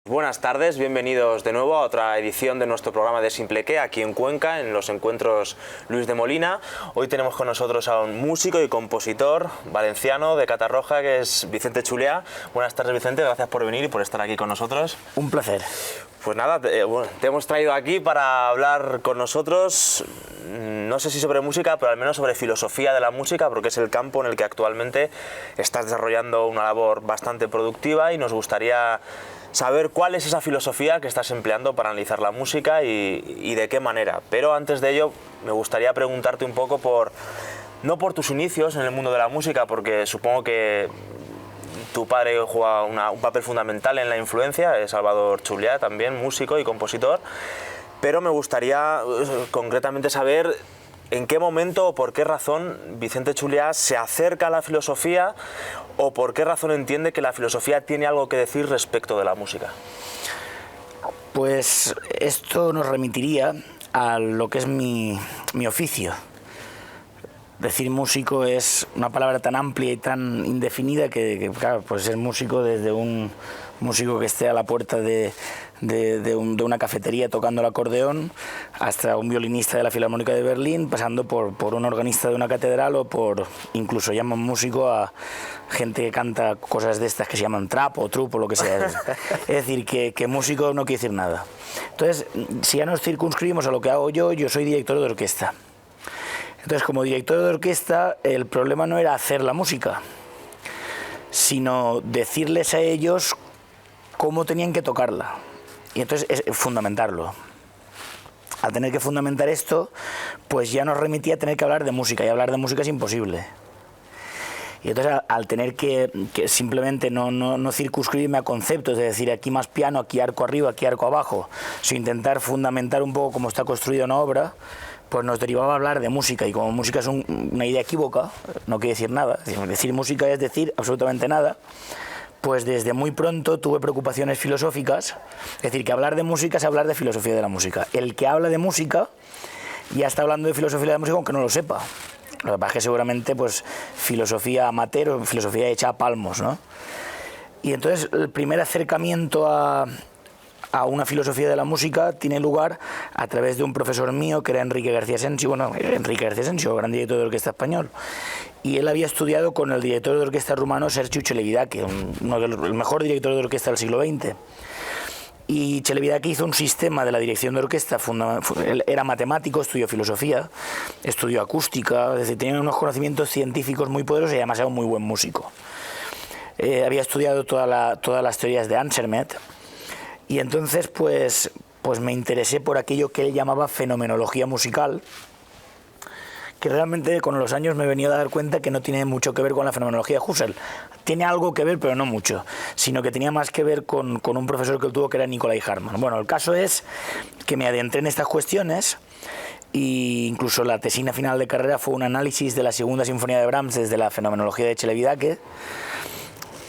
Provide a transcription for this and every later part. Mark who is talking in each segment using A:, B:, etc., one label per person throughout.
A: Buenas tardes, bienvenidos de nuevo a otra edición de nuestro programa de Simple Que, aquí en Cuenca, en los encuentros Luis de Molina. Hoy tenemos con nosotros a un músico y compositor valenciano de Catarroja, que es Vicente Chuliá. Buenas tardes, Vicente, gracias por venir y por estar aquí con nosotros.
B: Un placer.
A: Pues nada, te hemos traído aquí para hablar con nosotros, no sé si sobre música, pero al menos sobre filosofía de la música, porque es el campo en el que actualmente estás desarrollando una labor bastante productiva y nos gustaría saber cuál es esa filosofía que estás empleando para analizar la música y de qué manera. Pero antes de ello me gustaría preguntarte un poco no por tus inicios en el mundo de la música, porque supongo que tu padre juega un papel fundamental en la influencia, es Salvador Chuliá, también músico y compositor, pero me gustaría concretamente saber en qué momento o por qué razón Vicente Chuliá se acerca a la filosofía o por qué razón entiende que la filosofía tiene algo que decir respecto de la música.
B: Pues esto nos remitiría a lo que es mi oficio. Decir músico es una palabra tan amplia y tan indefinida que claro, pues ser músico desde un músico que esté a la puerta de una cafetería tocando el acordeón hasta un violinista de la Filarmónica de Berlín, pasando por un organista de una catedral o por incluso llaman músico a gente que canta cosas de estas que se llaman trap o trup o lo que sea. Es decir, que músico no quiere decir nada. Entonces, si ya nos circunscribimos a lo que hago yo soy director de orquesta. Entonces, como director de orquesta, el problema no era hacer la música, sino decirles a ellos cómo tenían que tocarla. Y entonces es fundamentarlo. Al tener que fundamentar esto, pues ya nos remitía a tener que hablar de música, y hablar de música es imposible. Y entonces al tener que simplemente no circunscribirme a conceptos, de decir aquí más piano, aquí arco arriba, aquí arco abajo, sino intentar fundamentar un poco cómo está construida una obra, pues nos derivaba a hablar de música, y como música es una idea equívoca, no quiere decir nada, decir música es decir absolutamente nada, pues desde muy pronto tuve preocupaciones filosóficas, es decir, que hablar de música es hablar de filosofía de la música. El que habla de música ya está hablando de filosofía de la música aunque no lo sepa. Lo que pasa es que seguramente pues filosofía amateur o filosofía hecha a palmos, ¿no? Y entonces el primer acercamiento a una filosofía de la música tiene lugar a través de un profesor mío que era Enrique García Asensio, gran director de orquesta español, y él había estudiado con el director de orquesta rumano Sergiu Celibidache, el mejor director de orquesta del siglo XX. Y Celibidache hizo un sistema de la dirección de orquesta, él era matemático, estudió filosofía, estudió acústica, es decir, tenía unos conocimientos científicos muy poderosos y además era un muy buen músico. Había estudiado todas las teorías de Ansermet. Y entonces pues me interesé por aquello que él llamaba fenomenología musical, que realmente con los años me he venido a dar cuenta que no tiene mucho que ver con la fenomenología de Husserl. Tiene algo que ver, pero no mucho, sino que tenía más que ver con un profesor que él tuvo que era Nicolai Hartmann. Bueno, el caso es que me adentré en estas cuestiones e incluso la tesina final de carrera fue un análisis de la segunda sinfonía de Brahms desde la fenomenología de Celibidache.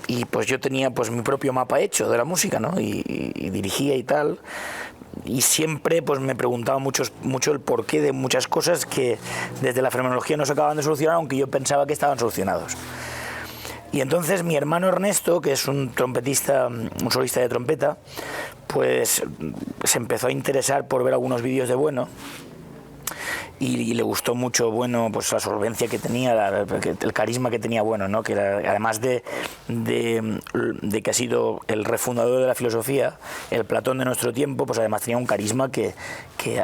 B: Y pues yo tenía pues mi propio mapa hecho de la música, ¿no? Y dirigía y tal, y siempre pues me preguntaba mucho el porqué de muchas cosas que desde la fenomenología no se acababan de solucionar, aunque yo pensaba que estaban solucionados. Y entonces mi hermano Ernesto, que es un trompetista, un solista de trompeta, pues se empezó a interesar por ver algunos vídeos de Bueno, y le gustó mucho Bueno, pues la solvencia que tenía, el carisma que tenía Bueno, ¿no? Que era, además de que ha sido el refundador de la filosofía, el Platón de nuestro tiempo, pues además tenía un carisma que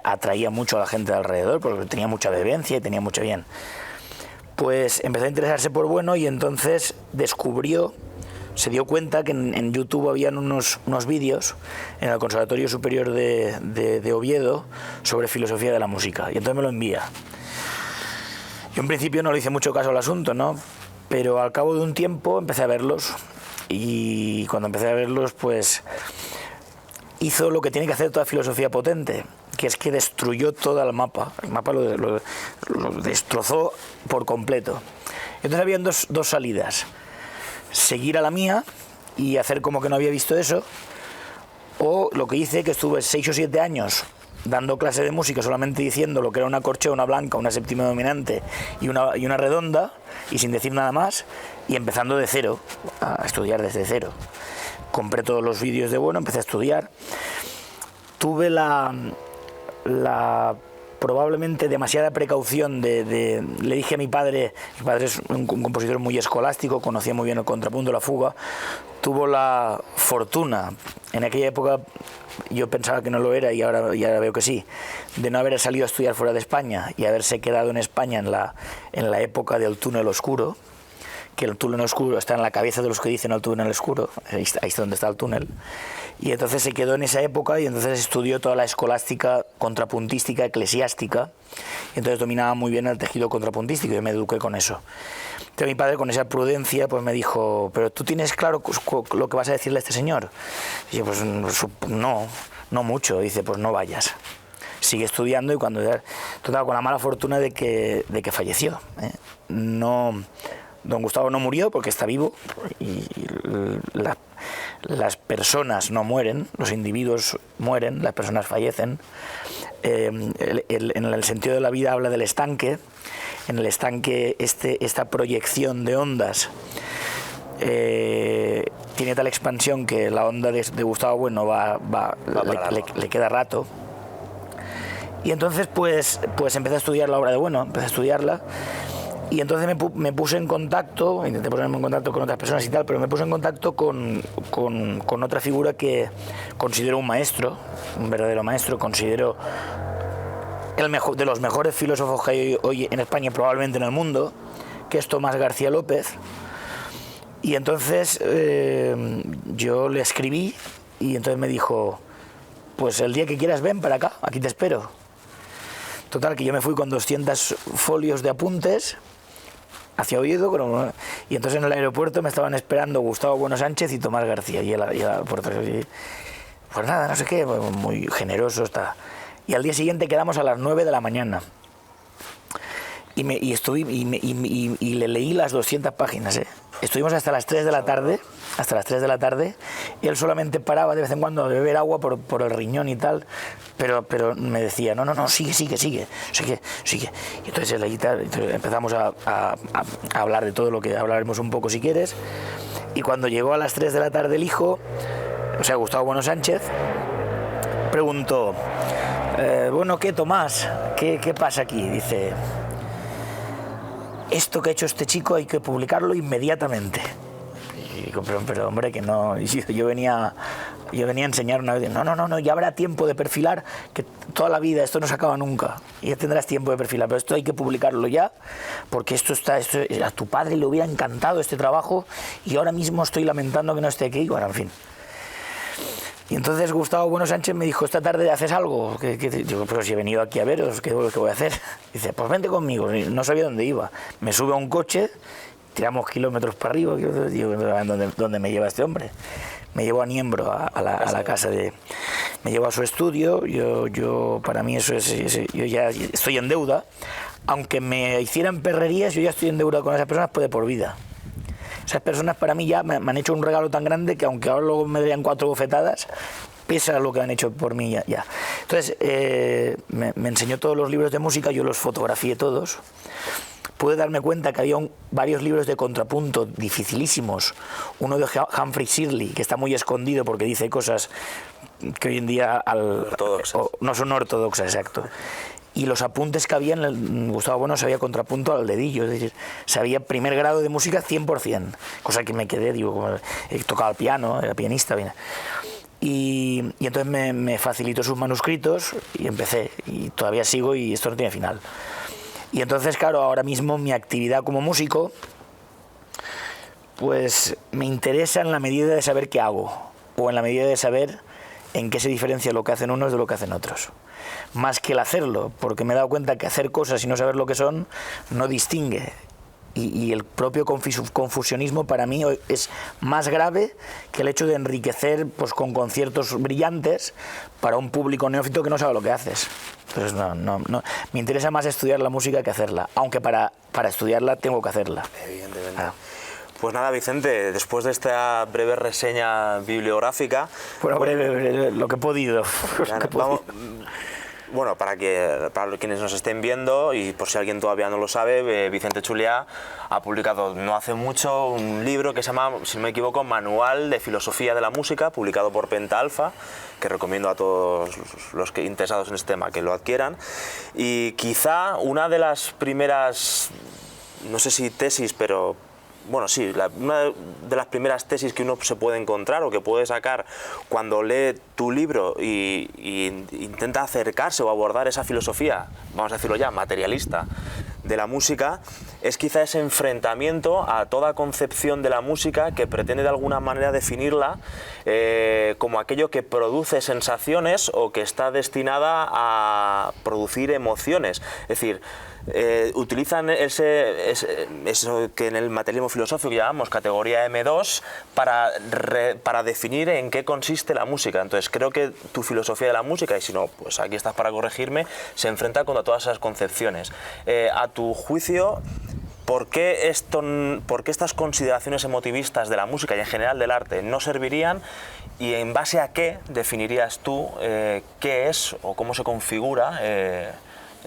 B: atraía mucho a la gente de alrededor, porque tenía mucha bebencia y tenía mucho bien. Pues empezó a interesarse por Bueno y entonces descubrió se dio cuenta que en YouTube habían unos vídeos en el Conservatorio Superior de Oviedo sobre filosofía de la música, y entonces me lo envía. Yo en principio no le hice mucho caso al asunto, ¿no? Pero al cabo de un tiempo empecé a verlos, y cuando empecé a verlos, pues hizo lo que tiene que hacer toda filosofía potente, que es que destruyó todo el mapa. El mapa lo destrozó por completo. Entonces habían dos salidas: seguir a la mía y hacer como que no había visto eso, o lo que hice, que estuve 6 o 7 años dando clase de música solamente diciendo lo que era una corchea, una blanca, una séptima dominante y una redonda, y sin decir nada más, y empezando de cero, a estudiar desde cero. Compré todos los vídeos de bueno, empecé a estudiar. Tuve la probablemente demasiada precaución le dije a mi padre es un compositor muy escolástico, conocía muy bien el contrapunto, la fuga. Tuvo la fortuna, en aquella época yo pensaba que no lo era y ahora veo que sí, de no haber salido a estudiar fuera de España y haberse quedado en España en la época del túnel oscuro, que el túnel oscuro está en la cabeza de los que dicen el túnel oscuro, ahí es donde está el túnel, y entonces se quedó en esa época y entonces estudió toda la escolástica contrapuntística eclesiástica, y entonces dominaba muy bien el tejido contrapuntístico, y yo me eduqué con eso. Entonces mi padre, con esa prudencia, pues me dijo: ¿pero tú tienes claro lo que vas a decirle a este señor? Y yo, pues no mucho. Dice: pues no vayas, sigue estudiando. Y cuando total, con la mala fortuna de que falleció, ¿eh? No, don Gustavo no murió porque está vivo, y las personas no mueren, los individuos mueren, las personas fallecen. En el sentido de la vida habla del estanque. En el estanque esta proyección de ondas tiene tal expansión que la onda de Gustavo Bueno le queda rato. Y entonces pues empecé a estudiar la obra de Bueno, empecé a estudiarla. Y entonces me puse en contacto, intenté ponerme en contacto con otras personas y tal, pero me puse en contacto con otra figura que considero un maestro, un verdadero maestro. Considero de los mejores filósofos que hay hoy en España, probablemente en el mundo, que es Tomás García López. Y entonces yo le escribí, y entonces me dijo: pues el día que quieras ven para acá, aquí te espero. Total, que yo me fui con 200 folios de apuntes hacia Oviedo, y entonces en el aeropuerto me estaban esperando Gustavo Bueno Sánchez y Tomás García, y pues nada, no sé qué, muy generoso está. Y al día siguiente quedamos a las 9 de la mañana. Y le leí las 200 páginas, ¿eh? Estuvimos hasta las 3 de la tarde, y él solamente paraba de vez en cuando a beber agua por el riñón y tal, pero me decía: no, sigue. Y entonces empezamos a hablar de todo lo que hablaremos un poco si quieres, y cuando llegó a las 3 de la tarde el hijo, o sea, Gustavo Bueno Sánchez, preguntó: bueno, ¿qué, Tomás? ¿Qué pasa aquí? Dice: esto que ha hecho este chico hay que publicarlo inmediatamente. Y digo: pero hombre, que no. Y yo venía a enseñar una vez. No, ya habrá tiempo de perfilar, que toda la vida esto no se acaba nunca, y ya tendrás tiempo de perfilar, pero esto hay que publicarlo ya, porque esto a tu padre le hubiera encantado este trabajo, y ahora mismo estoy lamentando que no esté aquí. Bueno, en fin. Y entonces Gustavo Bueno Sánchez me dijo: esta tarde haces algo. Digo: pero si he venido aquí a veros, ¿qué voy a hacer? Dice: pues vente conmigo. No sabía dónde iba. Me sube a un coche, tiramos kilómetros para arriba. Digo: ¿dónde me lleva este hombre? Me llevó a Niembro, a la casa me llevó a su estudio. Para mí eso yo ya estoy en deuda. Aunque me hicieran perrerías, yo ya estoy en deuda con esas personas de por vida. Esas personas para mí ya me han hecho un regalo tan grande que, aunque ahora luego me darían 4 bofetadas, pesa lo que han hecho por mí ya. Entonces me enseñó todos los libros de música, yo los fotografié todos. Pude darme cuenta que había varios libros de contrapunto dificilísimos. Uno de Humphrey Shirley, que está muy escondido porque dice cosas que hoy en día no son ortodoxas, exacto. Y los apuntes que había Gustavo Bueno sabía contrapunto al dedillo, es decir, sabía primer grado de música 100%, cosa que me quedé, tocaba el piano, era pianista. Y entonces me facilitó sus manuscritos y empecé, y todavía sigo, y esto no tiene final. Y entonces, claro, ahora mismo mi actividad como músico Pues me interesa en la medida de saber qué hago, o en la medida de saber en qué se diferencia lo que hacen unos de lo que hacen otros. Más que el hacerlo, porque me he dado cuenta que hacer cosas y no saber lo que son no distingue. Y el propio confusionismo para mí es más grave que el hecho de enriquecer pues, con conciertos brillantes para un público neófito que no sabe lo que haces. Entonces no. Me interesa más estudiar la música que hacerla, aunque para estudiarla tengo que hacerla.
A: Evidentemente. Pues nada, Vicente, después de esta breve reseña bibliográfica...
B: Bueno, breve, lo que he podido.
A: Bueno, para quienes nos estén viendo, y por si alguien todavía no lo sabe, Vicente Chuliá ha publicado no hace mucho un libro que se llama, si no me equivoco, Manual de Filosofía de la Música, publicado por Penta Alfa, que recomiendo a todos los que interesados en este tema que lo adquieran. Y quizá una de las primeras, no sé si tesis, pero... Bueno, sí, una de las primeras tesis que uno se puede encontrar o que puede sacar cuando lee tu libro y intenta acercarse o abordar esa filosofía, vamos a decirlo ya, materialista, de la música, es quizá ese enfrentamiento a toda concepción de la música que pretende de alguna manera definirla como aquello que produce sensaciones o que está destinada a producir emociones. Es decir, utilizan eso que en el materialismo filosófico llamamos categoría M2 para definir en qué consiste la música. Entonces creo que tu filosofía de la música, y si no, pues aquí estás para corregirme, se enfrenta contra todas esas concepciones. A tu juicio, ¿por qué estas consideraciones emotivistas de la música y en general del arte no servirían? ¿Y en base a qué definirías tú qué es o cómo se configura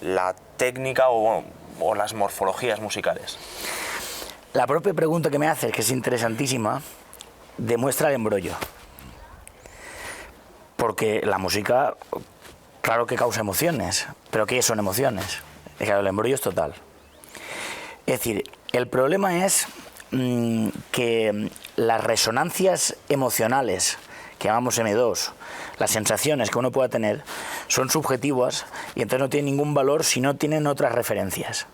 A: la técnica o las morfologías musicales?
B: La propia pregunta que me haces, que es interesantísima, demuestra el embrollo. Porque la música, claro que causa emociones, pero ¿qué son emociones? Claro, el embrollo es total. Es decir, el problema es que las resonancias emocionales que llamamos M2, las sensaciones que uno pueda tener, son subjetivas y entonces no tienen ningún valor si no tienen otras referencias.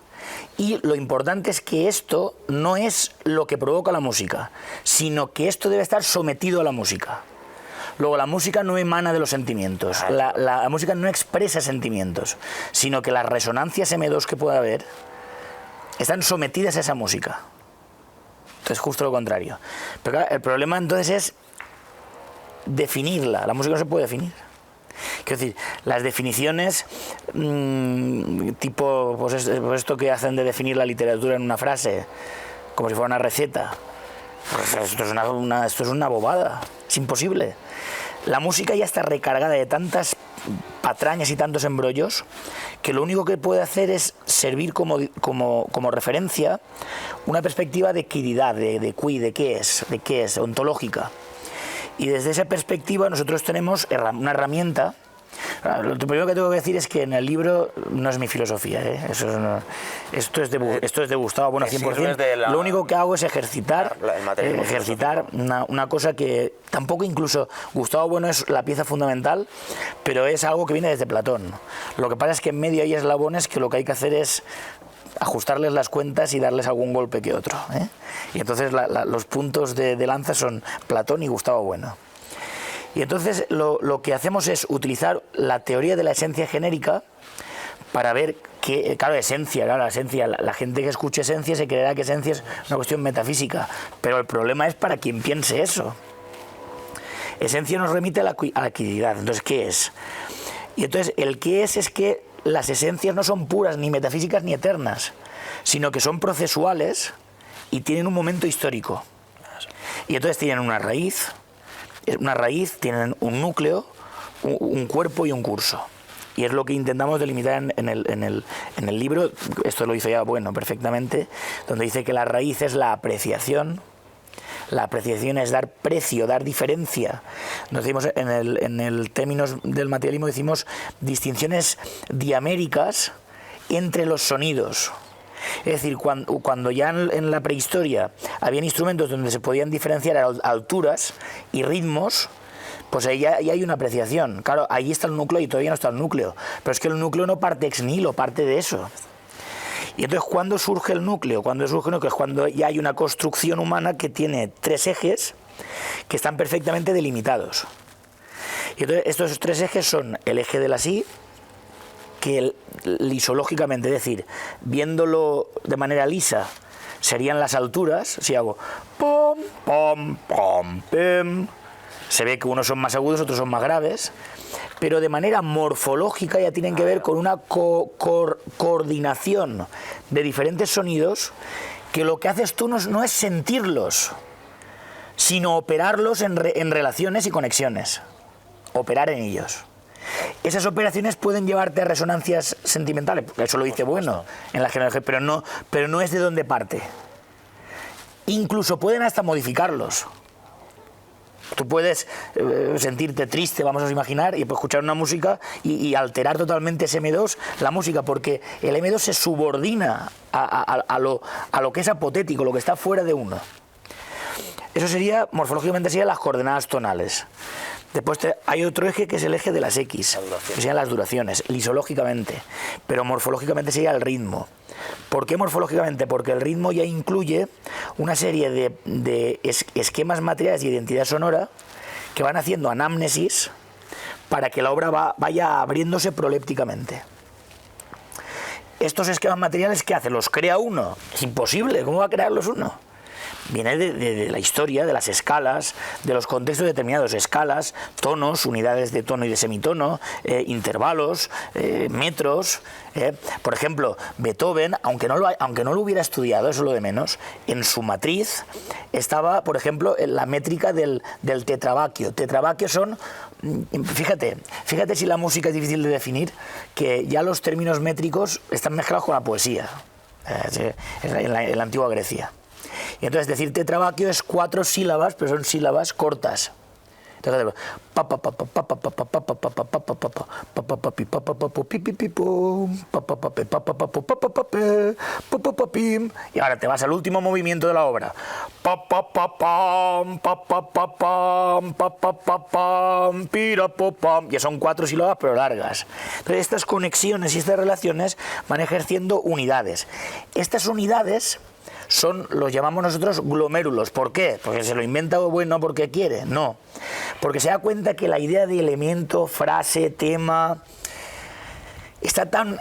B: Y lo importante es que esto no es lo que provoca la música, sino que esto debe estar sometido a la música. Luego, la música no emana de los sentimientos, la música no expresa sentimientos, sino que las resonancias M2 que pueda haber están sometidas a esa música. Entonces, justo lo contrario. Pero claro, el problema entonces es definirla. La música no se puede definir. Quiero decir, las definiciones tipo pues esto que hacen de definir la literatura en una frase, como si fuera una receta, pues esto es una bobada, es imposible. La música ya está recargada de tantas patrañas y tantos embrollos que lo único que puede hacer es servir como referencia una perspectiva de equidad, de qué es, ontológica. Y desde esa perspectiva nosotros tenemos una herramienta. Lo primero que tengo que decir es que en el libro no es mi filosofía, ¿eh? Esto es de Gustavo Bueno 100%. Lo único que hago es ejercitar una cosa que tampoco incluso Gustavo Bueno es la pieza fundamental, pero es algo que viene desde Platón. Lo que pasa es que en medio hay eslabones que lo que hay que hacer es ajustarles las cuentas y darles algún golpe que otro, ¿eh? Y entonces los puntos de lanza son Platón y Gustavo Bueno. Y entonces lo que hacemos es utilizar la teoría de la esencia genérica para ver que, la esencia, la gente que escuche esencia se creerá que esencia es una cuestión metafísica, pero el problema es para quien piense eso. Esencia nos remite a la equidad. Entonces, ¿qué es? Y entonces el qué es que las esencias no son puras, ni metafísicas, ni eternas, sino que son procesuales y tienen un momento histórico. Y entonces tienen una raíz, tienen un núcleo, un cuerpo y un curso. Y es lo que intentamos delimitar en el libro. Esto lo hizo ya Bueno perfectamente, donde dice que la raíz es la apreciación. La apreciación es dar precio, dar diferencia. Nos decimos en el términos del materialismo decimos distinciones diaméricas entre los sonidos. Es decir, cuando ya en la prehistoria habían instrumentos donde se podían diferenciar alturas y ritmos, pues ahí hay una apreciación. Claro, ahí está el núcleo y todavía no está el núcleo. Pero es que el núcleo no parte ex nihilo, parte de eso. Y entonces, ¿cuándo surge el núcleo? Cuando surge el núcleo es cuando ya hay una construcción humana que tiene 3 ejes que están perfectamente delimitados. Y entonces estos 3 ejes son el eje de la sí, que lisológicamente, es decir, viéndolo de manera lisa, serían las alturas. Si hago pom, pom, pom, pem, se ve que unos son más agudos, otros son más graves, pero de manera morfológica ya tienen que ver con una coordinación de diferentes sonidos, que lo que haces tú no es sentirlos, sino operarlos en relaciones y conexiones, operar en ellos. Esas operaciones pueden llevarte a resonancias sentimentales, eso lo dice Bueno en la genealogía, pero no es de donde parte. Incluso pueden hasta modificarlos. Tú puedes sentirte triste, vamos a imaginar, y escuchar una música y alterar totalmente ese M2, la música, porque el M2 se subordina a lo que es apotético, lo que está fuera de uno. Eso sería, morfológicamente, serían las coordenadas tonales. Después hay otro eje que es el eje de las X, que serían las duraciones, lisológicamente, pero morfológicamente sería el ritmo. ¿Por qué morfológicamente? Porque el ritmo ya incluye una serie de esquemas materiales y identidad sonora que van haciendo anamnesis para que la obra vaya abriéndose prolépticamente. Estos esquemas materiales, ¿qué hace? ¿Los crea uno? Es imposible, ¿cómo va a crearlos uno? Viene de la historia, de las escalas, de los contextos determinados, escalas, tonos, unidades de tono y de semitono, intervalos, metros. Por ejemplo, Beethoven, aunque no lo hubiera estudiado, eso es lo de menos, en su matriz estaba, por ejemplo, en la métrica del tetrabaquio. Tetrabaquios son, fíjate si la música es difícil de definir, que ya los términos métricos están mezclados con la poesía, en la antigua Grecia. Y entonces decir tetrabaquio es 4 sílabas, pero son sílabas cortas. Entonces, y ahora te vas al último movimiento de la obra. Ya son 4 sílabas, pero largas. Entonces, estas conexiones y estas relaciones van ejerciendo unidades. Estas unidades los llamamos nosotros glomérulos. ¿Por qué? Porque se lo inventa Bueno porque quiere. No. Porque se da cuenta que la idea de elemento, frase, tema está tan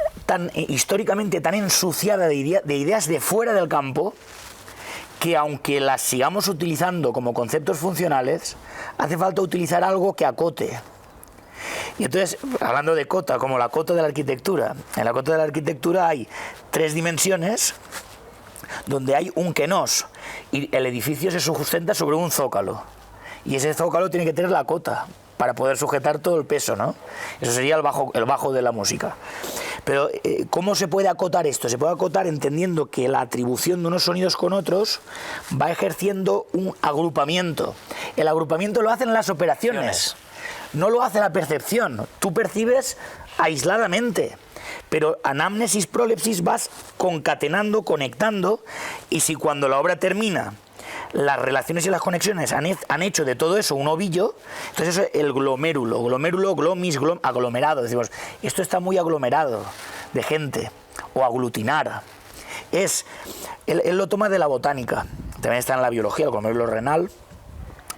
B: históricamente tan ensuciada de ideas de fuera del campo, que aunque las sigamos utilizando como conceptos funcionales, hace falta utilizar algo que acote. Y entonces, hablando de cota, como la cota de la arquitectura, en la cota de la arquitectura hay 3 dimensiones, donde hay un kenos, y el edificio se sustenta sobre un zócalo, y ese zócalo tiene que tener la cota para poder sujetar todo el peso, ¿no? Eso sería el bajo de la música. Pero ¿cómo se puede acotar esto? Se puede acotar entendiendo que la atribución de unos sonidos con otros va ejerciendo un agrupamiento. El agrupamiento lo hacen las operaciones, no lo hace la percepción. Tú percibes aisladamente, pero anamnesis, prolepsis vas concatenando, conectando, y si cuando la obra termina las relaciones y las conexiones han hecho de todo eso un ovillo, entonces eso es el glomérulo, glomis, aglomerado. Decimos, esto está muy aglomerado de gente, o aglutinar. Él lo toma de la botánica, también está en la biología, el glomérulo renal,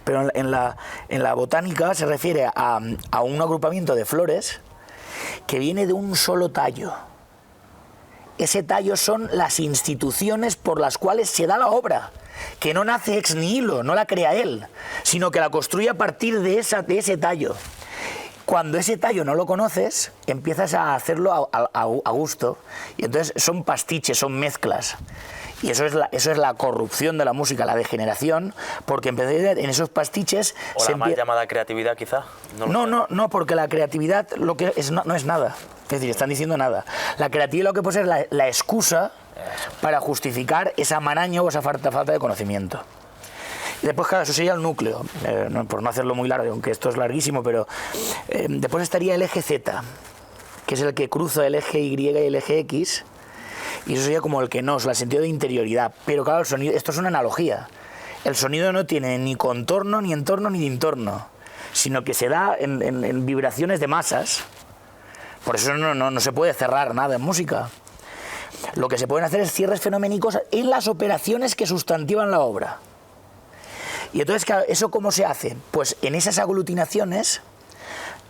B: pero en la botánica se refiere a un agrupamiento de flores que viene de un solo tallo. Ese tallo son las instituciones por las cuales se da la obra, que no nace ex nihilo, no la crea él, sino que la construye a partir de ese tallo. Cuando ese tallo no lo conoces, empiezas a hacerlo a gusto, y entonces son pastiches, son mezclas. Y eso es la corrupción de la música, la degeneración, porque en esos pastiches...
A: ¿O la mal llamada creatividad, quizá?
B: No, porque la creatividad no es nada. Es decir, están diciendo nada. La creatividad lo que puede ser la excusa para justificar esa maraña o esa falta de conocimiento. Y después, claro, eso sería el núcleo, por no hacerlo muy largo, aunque esto es larguísimo, pero después estaría el eje Z, que es el que cruza el eje Y y el eje X, y eso sería como el que el sentido de interioridad. Pero claro, el sonido, esto es una analogía. El sonido no tiene ni contorno, ni entorno, ni entorno, sino que se da en vibraciones de masas. Por eso no se puede cerrar nada en música. lo que se pueden hacer es cierres fenoménicos en las operaciones que sustantivan la obra. Y entonces, claro, ¿eso cómo se hace? Pues en esas aglutinaciones,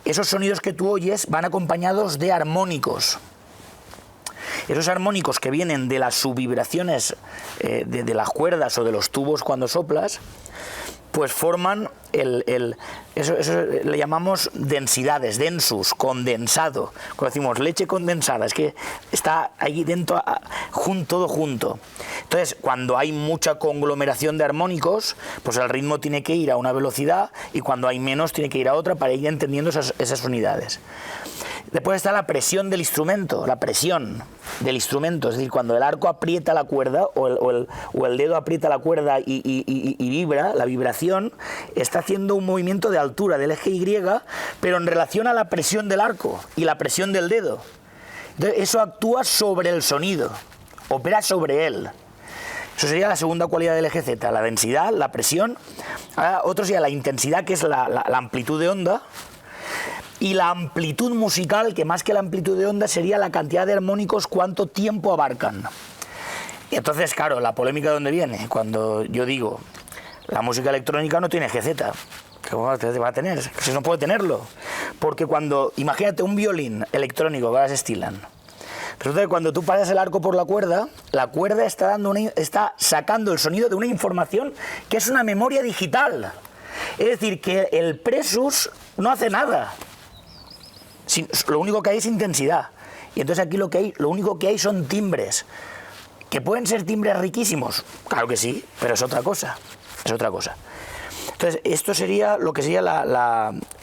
B: esos sonidos que tú oyes van acompañados de armónicos. Esos armónicos que vienen de las subvibraciones de las cuerdas o de los tubos cuando soplas, pues forman eso le llamamos densidades, densus, condensado. Cuando decimos leche condensada, es que está ahí dentro, todo junto. Entonces, cuando hay mucha conglomeración de armónicos, pues el ritmo tiene que ir a una velocidad y cuando hay menos tiene que ir a otra para ir entendiendo esas unidades. Después está la presión del instrumento, es decir, cuando el arco aprieta la cuerda o el dedo aprieta la cuerda y vibra, la vibración está haciendo un movimiento de altura del eje Y, pero en relación a la presión del arco y la presión del dedo. Entonces, eso actúa sobre el sonido, opera sobre él. Eso sería la segunda cualidad del eje Z, la densidad, la presión. Ahora, otro sería la intensidad, que es la amplitud de onda. Y la amplitud musical, que más que la amplitud de onda sería la cantidad de armónicos, cuánto tiempo abarcan. Y entonces, claro, la polémica de dónde viene. Cuando yo digo, la música electrónica no tiene eje Z. ¿Cómo va a tener? Si no puede tenerlo. Porque cuando, imagínate un violín electrónico que ahora se estilan. Resulta que cuando tú pasas el arco por la cuerda está sacando el sonido de una información que es una memoria digital. Es decir, que el presus no hace nada. Lo único que hay es intensidad. Y entonces aquí lo único que hay son timbres. ¿Que pueden ser timbres riquísimos? Claro que sí, pero es otra cosa. Entonces, esto sería lo que sería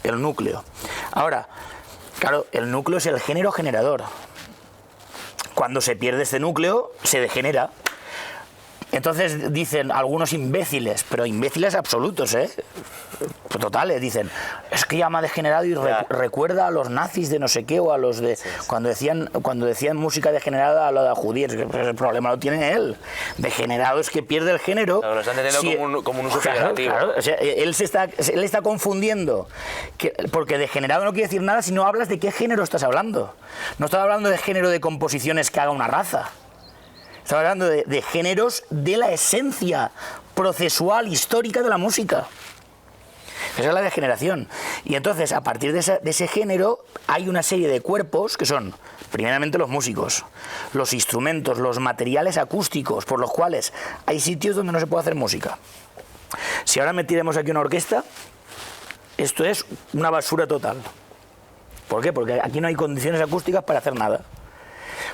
B: el núcleo. Ahora, claro, el núcleo es el género generador. Cuando se pierde este núcleo, se degenera. Entonces dicen algunos imbéciles, pero imbéciles absolutos, totales, dicen, es que ya me ha degenerado y recuerda a los nazis de no sé qué, o a los de... Sí. Cuando decían música degenerada a lo de judíos, el problema lo tiene él. Degenerado es que pierde el género.
A: Claro, lo están entendiendo como un uso figurativo.
B: Claro, o sea, él está confundiendo, porque degenerado no quiere decir nada si no hablas de qué género estás hablando. No estás hablando de género de composiciones que haga una raza. Estamos hablando de géneros de la esencia procesual, histórica de la música. Esa es la degeneración. Y entonces, a partir de ese género, hay una serie de cuerpos que son, primeramente, los músicos, los instrumentos, los materiales acústicos, por los cuales hay sitios donde no se puede hacer música. Si ahora metiremos aquí una orquesta, esto es una basura total. ¿Por qué? Porque aquí no hay condiciones acústicas para hacer nada.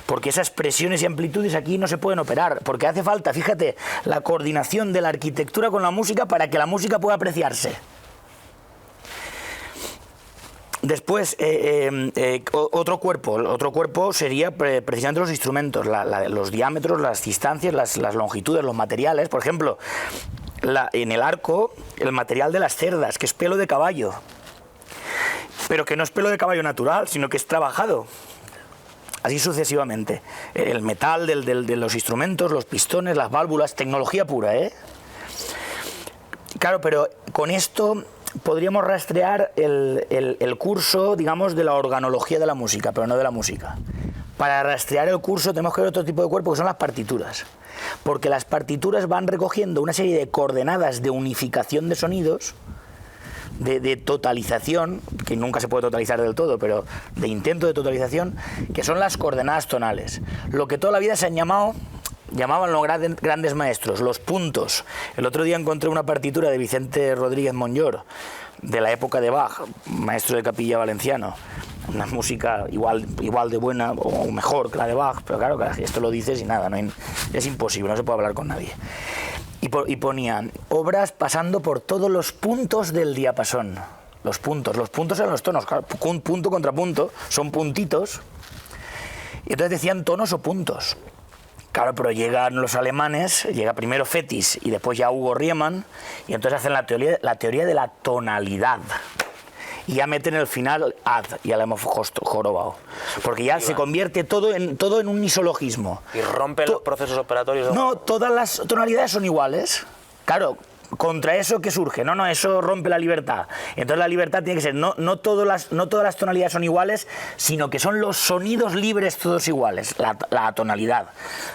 B: Porque esas presiones y amplitudes aquí no se pueden operar, porque hace falta, fíjate, la coordinación de la arquitectura con la música para que la música pueda apreciarse. Después, otro cuerpo sería precisamente los instrumentos, los diámetros, las distancias, las longitudes, los materiales. Por ejemplo, en el arco, el material de las cerdas, que es pelo de caballo, pero que no es pelo de caballo natural, sino que es trabajado. Así sucesivamente. El metal de los instrumentos, los pistones, las válvulas, tecnología pura, Claro, pero con esto podríamos rastrear el curso, digamos, de la organología de la música, pero no de la música. Para rastrear el curso tenemos que ver otro tipo de cuerpo, que son las partituras. Porque las partituras van recogiendo una serie de coordenadas de unificación de sonidos, de totalización, que nunca se puede totalizar del todo, pero de intento de totalización, que son las coordenadas tonales. Lo que toda la vida se han llamaban los grandes maestros, los puntos. El otro día encontré una partitura de Vicente Rodríguez Monllor, de la época de Bach, maestro de capilla valenciano. Una música igual de buena o mejor que la de Bach, pero claro, esto lo dices y nada, es imposible, no se puede hablar con nadie. Y ponían obras pasando por todos los puntos del diapasón. Los puntos eran los tonos, claro, punto contra punto, son puntitos. Y entonces decían tonos o puntos. Claro, pero llegan los alemanes, llega primero Fétis y después ya Hugo Riemann, y entonces hacen la teoría de la tonalidad. Y ya meten el final ad, ya la hemos jorobado. Porque ya se convierte todo en un isologismo.
A: Y rompe los procesos operatorios.
B: No, todas las tonalidades son iguales. Claro, contra eso, ¿qué surge? No, eso rompe la libertad. Entonces la libertad tiene que ser, no todas las tonalidades son iguales, sino que son los sonidos libres todos iguales, la tonalidad.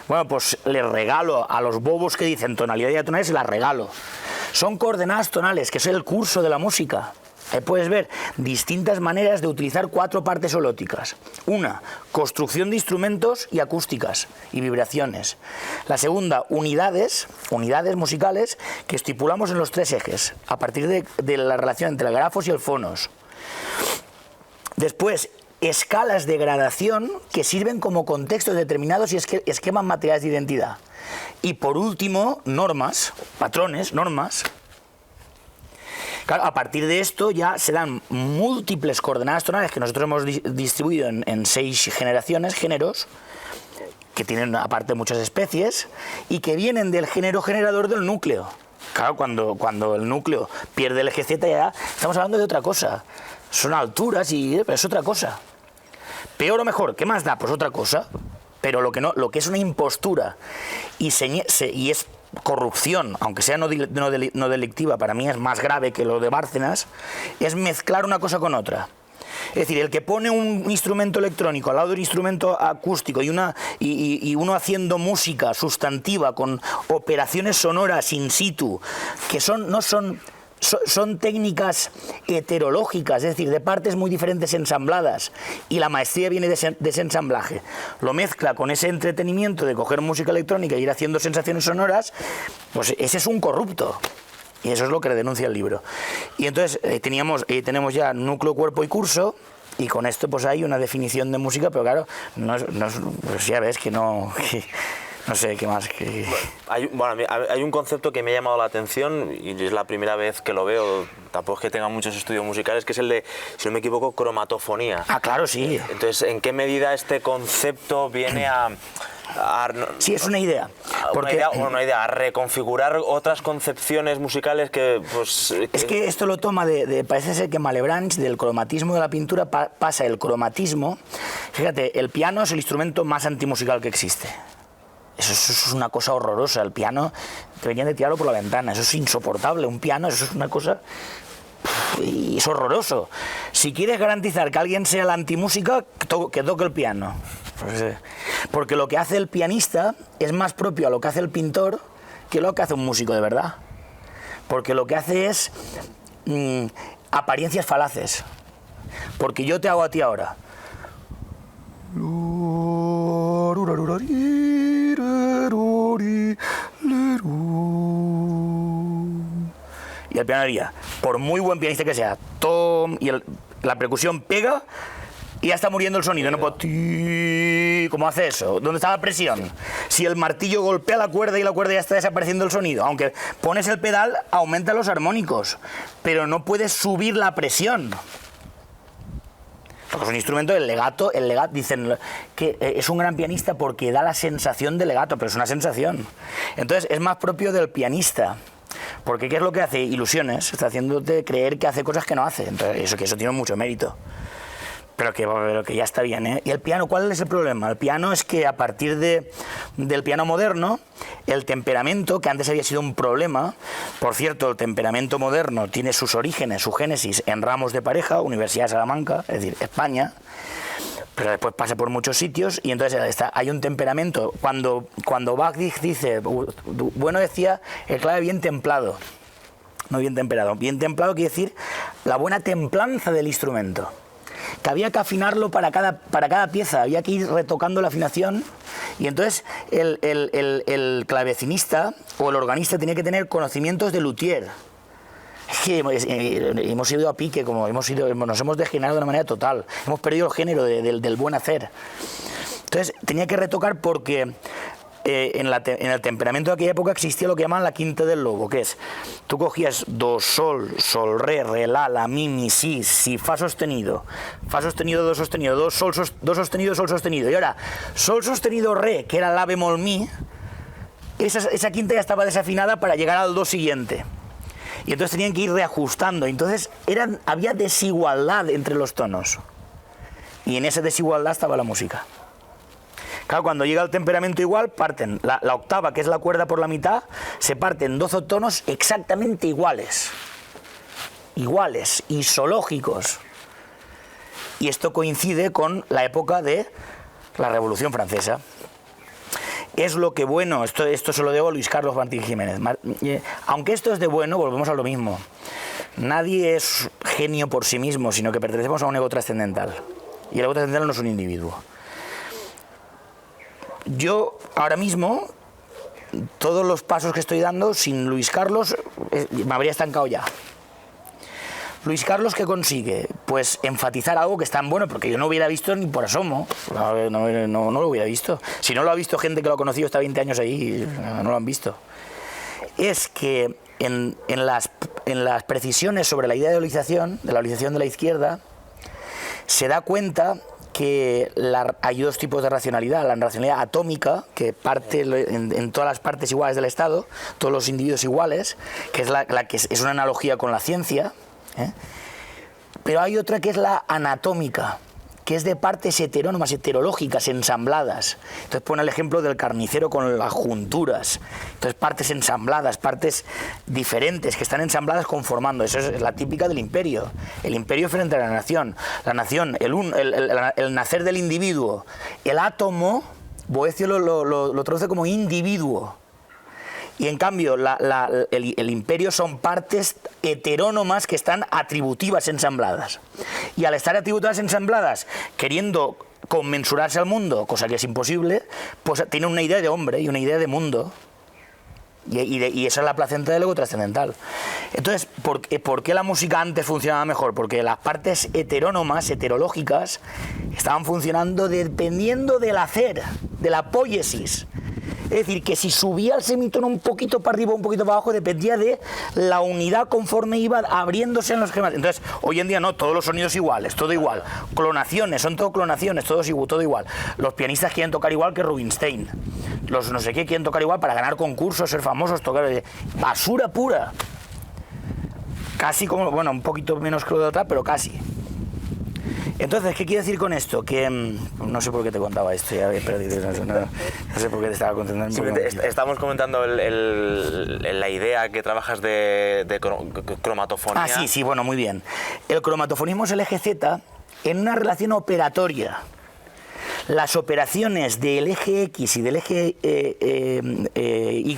B: Bueno, pues les regalo a los bobos que dicen tonalidad y atonalidad, se las regalo. Son coordenadas tonales, que es el curso de la música. Puedes ver distintas maneras de utilizar 4 partes holóticas. Una, construcción de instrumentos y acústicas y vibraciones. La segunda, unidades musicales que estipulamos en los 3 ejes, a partir de la relación entre el grafos y el fonos. Después, escalas de gradación que sirven como contextos determinados y esquemas materiales de identidad. Y por último, normas, patrones, normas. Claro, a partir de esto ya se dan múltiples coordenadas tonales que nosotros hemos distribuido en 6 generaciones, géneros, que tienen aparte muchas especies y que vienen del género generador del núcleo. Claro, cuando el núcleo pierde el eje Z ya estamos hablando de otra cosa. Son alturas pero es otra cosa. Peor o mejor, ¿qué más da? Pues otra cosa. Pero lo que es una impostura y es corrupción, aunque sea no delictiva, para mí es más grave que lo de Bárcenas, es mezclar una cosa con otra. Es decir, el que pone un instrumento electrónico al lado del instrumento acústico y uno haciendo música sustantiva con operaciones sonoras in situ, que son técnicas heterológicas, es decir, de partes muy diferentes ensambladas, y la maestría viene de ese ensamblaje. Lo mezcla con ese entretenimiento de coger música electrónica e ir haciendo sensaciones sonoras, pues ese es un corrupto. Y eso es lo que le denuncia el libro. Y entonces tenemos ya núcleo, cuerpo y curso, y con esto pues hay una definición de música, pero claro, pues ya ves que no sé qué más.
A: Hay un concepto que me ha llamado la atención y es la primera vez que lo veo, tampoco es que tenga muchos estudios musicales, que es el de, si no me equivoco, cromatofonía.
B: Ah, claro, sí.
A: Entonces, ¿en qué medida este concepto viene a
B: sí, es una idea.
A: A reconfigurar otras concepciones musicales que, pues...
B: Es que esto lo toma parece ser que Malebranche, del cromatismo de la pintura, pasa el cromatismo. Fíjate, el piano es el instrumento más antimusical que existe. Eso es una cosa horrorosa. El piano deberían de tirarlo por la ventana. Eso es insoportable. Un piano, eso es una cosa... Y es horroroso. Si quieres garantizar que alguien sea la antimúsica, que toque el piano. Porque lo que hace el pianista es más propio a lo que hace el pintor que lo que hace un músico de verdad. Porque lo que hace es apariencias falaces. Porque yo te hago a ti ahora. Y el piano haría, por muy buen pianista que sea, tom, y la percusión pega y ya está muriendo el sonido. No puedo, ¿cómo hace eso? ¿Dónde está la presión? Si el martillo golpea la cuerda y la cuerda ya está desapareciendo el sonido, aunque pones el pedal, aumenta los armónicos, pero no puedes subir la presión. Porque es un instrumento del legato, dicen que es un gran pianista porque da la sensación de legato, pero es una sensación. Entonces es más propio del pianista. Porque ¿qué es lo que hace? Ilusiones, está haciéndote creer que hace cosas que no hace. Entonces eso tiene mucho mérito. Pero que ya está bien, ¿eh? Y el piano, ¿cuál es el problema? El piano es que a partir del piano moderno, el temperamento, que antes había sido un problema, por cierto, el temperamento moderno tiene sus orígenes, su génesis en Ramos de Pareja, Universidad de Salamanca, es decir, España, pero después pasa por muchos sitios y entonces hay un temperamento. Cuando Bach dice, bueno, decía, el clave bien templado, no bien temperado. Bien templado quiere decir la buena templanza del instrumento. Que había que afinarlo para cada pieza, había que ir retocando la afinación y entonces el clavecinista o el organista tenía que tener conocimientos de luthier. Es que hemos ido a pique, nos hemos degenerado de una manera total, hemos perdido el género del buen hacer. Entonces tenía que retocar porque en el temperamento de aquella época existía lo que llaman la quinta del lobo, que es, tú cogías do, sol, re, la, mi, si, fa sostenido, do sostenido, do sostenido, sol sostenido, y ahora sol sostenido, re, que era la bemol mi, esa quinta ya estaba desafinada para llegar al do siguiente. Y entonces tenían que ir reajustando, entonces había desigualdad entre los tonos, y en esa desigualdad estaba la música. Claro, cuando llega el temperamento igual, parten la octava, que es la cuerda por la mitad, se parten 12 tonos exactamente iguales. Iguales, isológicos. Y esto coincide con la época de la Revolución Francesa. Es lo que bueno, esto se lo debo a Luis Carlos Martín Jiménez. Aunque esto es de bueno, volvemos a lo mismo. Nadie es genio por sí mismo, sino que pertenecemos a un ego trascendental. Y el ego trascendental no es un individuo. Yo, ahora mismo, todos los pasos que estoy dando, sin Luis Carlos, me habría estancado ya. Luis Carlos, ¿qué consigue? Pues enfatizar algo que es tan bueno, porque yo no hubiera visto ni por asomo, no lo hubiera visto. Si no lo ha visto gente que lo ha conocido, está 20 años ahí, no lo han visto. Es que en las precisiones sobre la idea de la idealización de la izquierda, se da cuenta que hay dos tipos de racionalidad. La racionalidad atómica, que parte en todas las partes iguales del Estado, todos los individuos iguales, que es la que es una analogía con la ciencia, pero hay otra que es la anatómica, que es de partes heterónomas, heterológicas, ensambladas. Entonces pone el ejemplo del carnicero con las junturas. Entonces partes ensambladas, partes diferentes que están ensambladas conformando. Eso es la típica del imperio. El imperio frente a la nación. La nación, el nacer del individuo. El átomo, Boecio lo traduce como individuo. Y en cambio, el imperio son partes heterónomas que están atributivas ensambladas. Y al estar atributivas ensambladas, queriendo conmensurarse al mundo, cosa que es imposible, pues tiene una idea de hombre y una idea de mundo. Y esa es la placenta del ego trascendental. Entonces, ¿por qué la música antes funcionaba mejor? Porque las partes heterónomas, heterológicas, estaban funcionando dependiendo del hacer, de la poiesis. Es decir, que si subía el semitono un poquito para arriba o un poquito para abajo, dependía de la unidad conforme iba abriéndose en los esquemas. Entonces, hoy en día no, todos los sonidos iguales, todo igual. Clonaciones, son todo clonaciones, todo igual. Los pianistas quieren tocar igual que Rubinstein. Los no sé qué quieren tocar igual para ganar concursos, ser famosos, tocar... Basura pura. Casi como, bueno, un poquito menos que lo de otra, pero casi. Entonces, ¿qué quiero decir con esto? Que no sé por qué te contaba esto, ya he perdido, no sé por qué te estaba contando.
A: Estamos comentando la idea que trabajas de cromatofonía.
B: Ah, sí, bueno, muy bien. El cromatofonismo es el eje Z en una relación operatoria. Las operaciones del eje X y del eje Y,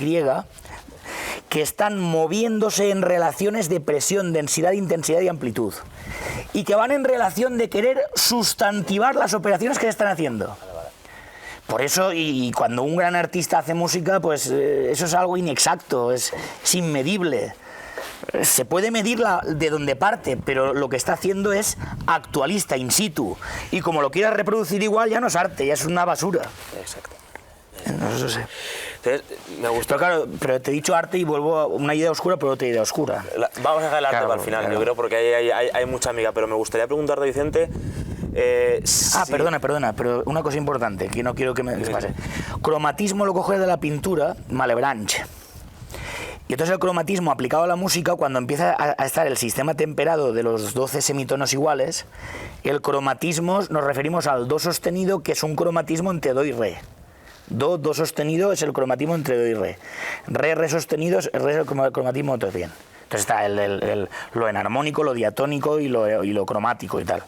B: que están moviéndose en relaciones de presión, densidad, intensidad y amplitud, y que van en relación de querer sustantivar las operaciones que se están haciendo. Por eso, y cuando un gran artista hace música, pues eso es algo inexacto, es inmedible. Se puede medir de donde parte, pero lo que está haciendo es actualista, in situ, y como lo quieras reproducir igual, ya no es arte, ya es una basura.
A: Exacto.
B: No sé.
A: Entonces, me gustó.
B: Pero, claro, pero te he dicho arte y vuelvo a una idea oscura, pero otra idea oscura.
A: Vamos a dejar el arte para el final, claro. Yo creo, porque hay mucha amiga, pero me gustaría preguntarte, Vicente... Perdona,
B: pero una cosa importante, que no quiero que me pase. Cromatismo lo coges de la pintura Malebranche. Y entonces el cromatismo aplicado a la música, cuando empieza a estar el sistema temperado de los 12 semitonos iguales, el cromatismo nos referimos al do sostenido, que es un cromatismo entre do y re. Do sostenido es el cromatismo entre do y re. Re sostenido es el cromatismo otro bien. Entonces está lo enarmónico, lo diatónico y lo cromático y tal.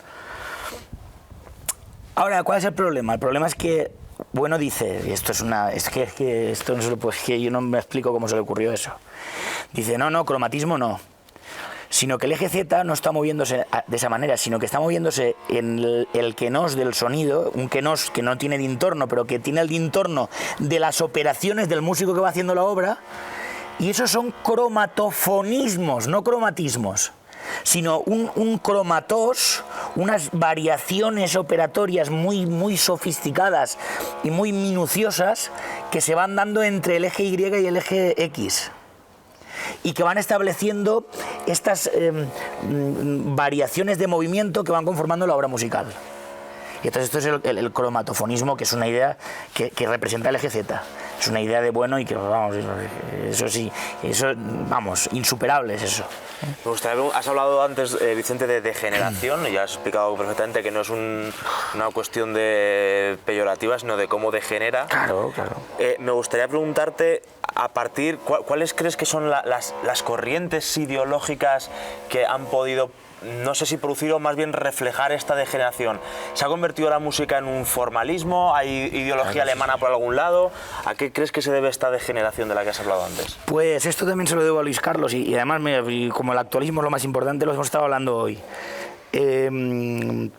B: Ahora, ¿cuál es el problema? El problema es que, bueno, dice, y esto es que esto no se lo, pues que yo no me explico cómo se le ocurrió eso. Dice, no, cromatismo no. Sino que el eje Z no está moviéndose de esa manera, sino que está moviéndose en el kenos del sonido, un kenos que no tiene dintorno, pero que tiene el dintorno de las operaciones del músico que va haciendo la obra, y esos son cromatofonismos, no cromatismos, sino un cromatos, unas variaciones operatorias muy sofisticadas y muy minuciosas que se van dando entre el eje Y y el eje X, y que van estableciendo estas variaciones de movimiento que van conformando la obra musical. Y entonces esto es el cromatofonismo, que es una idea que representa el eje Z. Es una idea de bueno y que, vamos, eso sí, eso, vamos, insuperable es eso.
A: Me gustaría, has hablado antes, Vicente, de degeneración, y ya has explicado perfectamente que no es una cuestión de peyorativa, sino de cómo degenera.
B: Claro, claro.
A: Me gustaría preguntarte, a partir, ¿cuáles crees que son las corrientes ideológicas que han podido, no sé si producir o más bien reflejar esta degeneración? ¿Se ha convertido la música en un formalismo? ¿Hay ideología alemana por algún lado? ¿A qué crees que se debe esta degeneración de la que has hablado antes?
B: Pues esto también se lo debo a Luis Carlos y además, como el actualismo es lo más importante, lo hemos estado hablando hoy.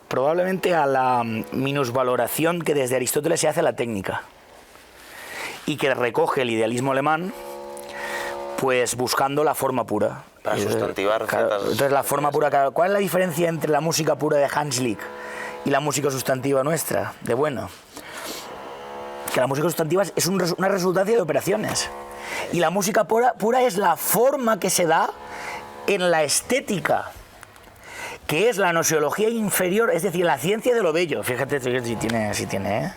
B: Probablemente a la minusvaloración que desde Aristóteles se hace a la técnica y que recoge el idealismo alemán, pues buscando la forma pura.
A: Para sustantivar
B: claro,
A: ciertas...
B: Entonces la forma pura, claro. ¿Cuál es la diferencia entre la música pura de Hans Lick y la música sustantiva nuestra, de Bueno? Que la música sustantiva es una resultancia de operaciones. Y la música pura es la forma que se da en la estética, que es la gnoseología inferior, es decir, la ciencia de lo bello. Fíjate si tiene, ¿eh?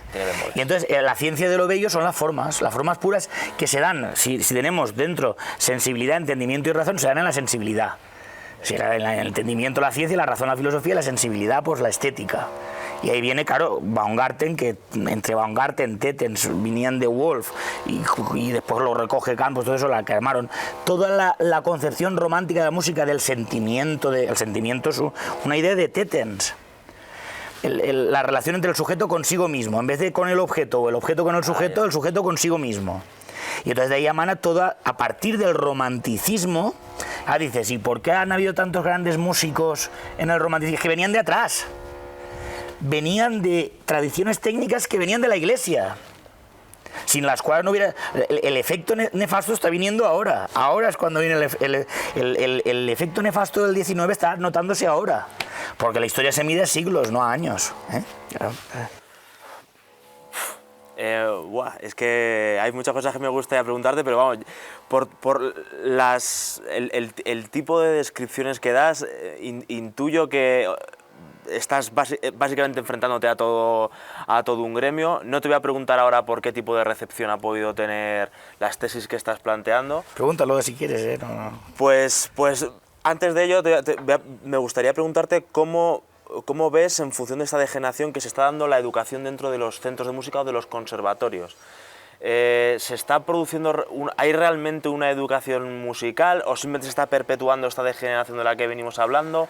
B: Y entonces la ciencia de lo bello son las formas puras que se dan, si tenemos dentro sensibilidad, entendimiento y razón, se dan en la sensibilidad. Si en el entendimiento la ciencia, la razón la filosofía, la sensibilidad pues la estética. Y ahí viene, claro, Baumgarten, que entre Baumgarten, Tetens, venían de Wolf y después lo recoge Campos, todo eso la que armaron. Toda la concepción romántica de la música, del sentimiento, el sentimiento es una idea de Tetens. La relación entre el sujeto consigo mismo, en vez de con el objeto o el objeto con el sujeto consigo mismo. Y entonces de ahí emana toda, a partir del romanticismo, dices, ¿y por qué han habido tantos grandes músicos en el romanticismo? Que venían de atrás. Venían de tradiciones técnicas que venían de la Iglesia, sin las cuales no hubiera... El efecto nefasto está viniendo ahora. Ahora es cuando viene el efecto nefasto del 19, está notándose ahora. Porque la historia se mide a siglos, no a años. Claro.
A: Es que hay muchas cosas que me gustaría preguntarte, pero vamos, por el tipo de descripciones que das, intuyo que estás básicamente enfrentándote a todo un gremio. No te voy a preguntar ahora por qué tipo de recepción ha podido tener las tesis que estás planteando.
B: Pregúntalo si quieres, ¿eh? No.
A: Pues antes de ello me gustaría preguntarte cómo ves, en función de esta degeneración, que se está dando la educación dentro de los centros de música o de los conservatorios. ¿Se está produciendo, hay realmente una educación musical o simplemente se está perpetuando esta degeneración de la que venimos hablando?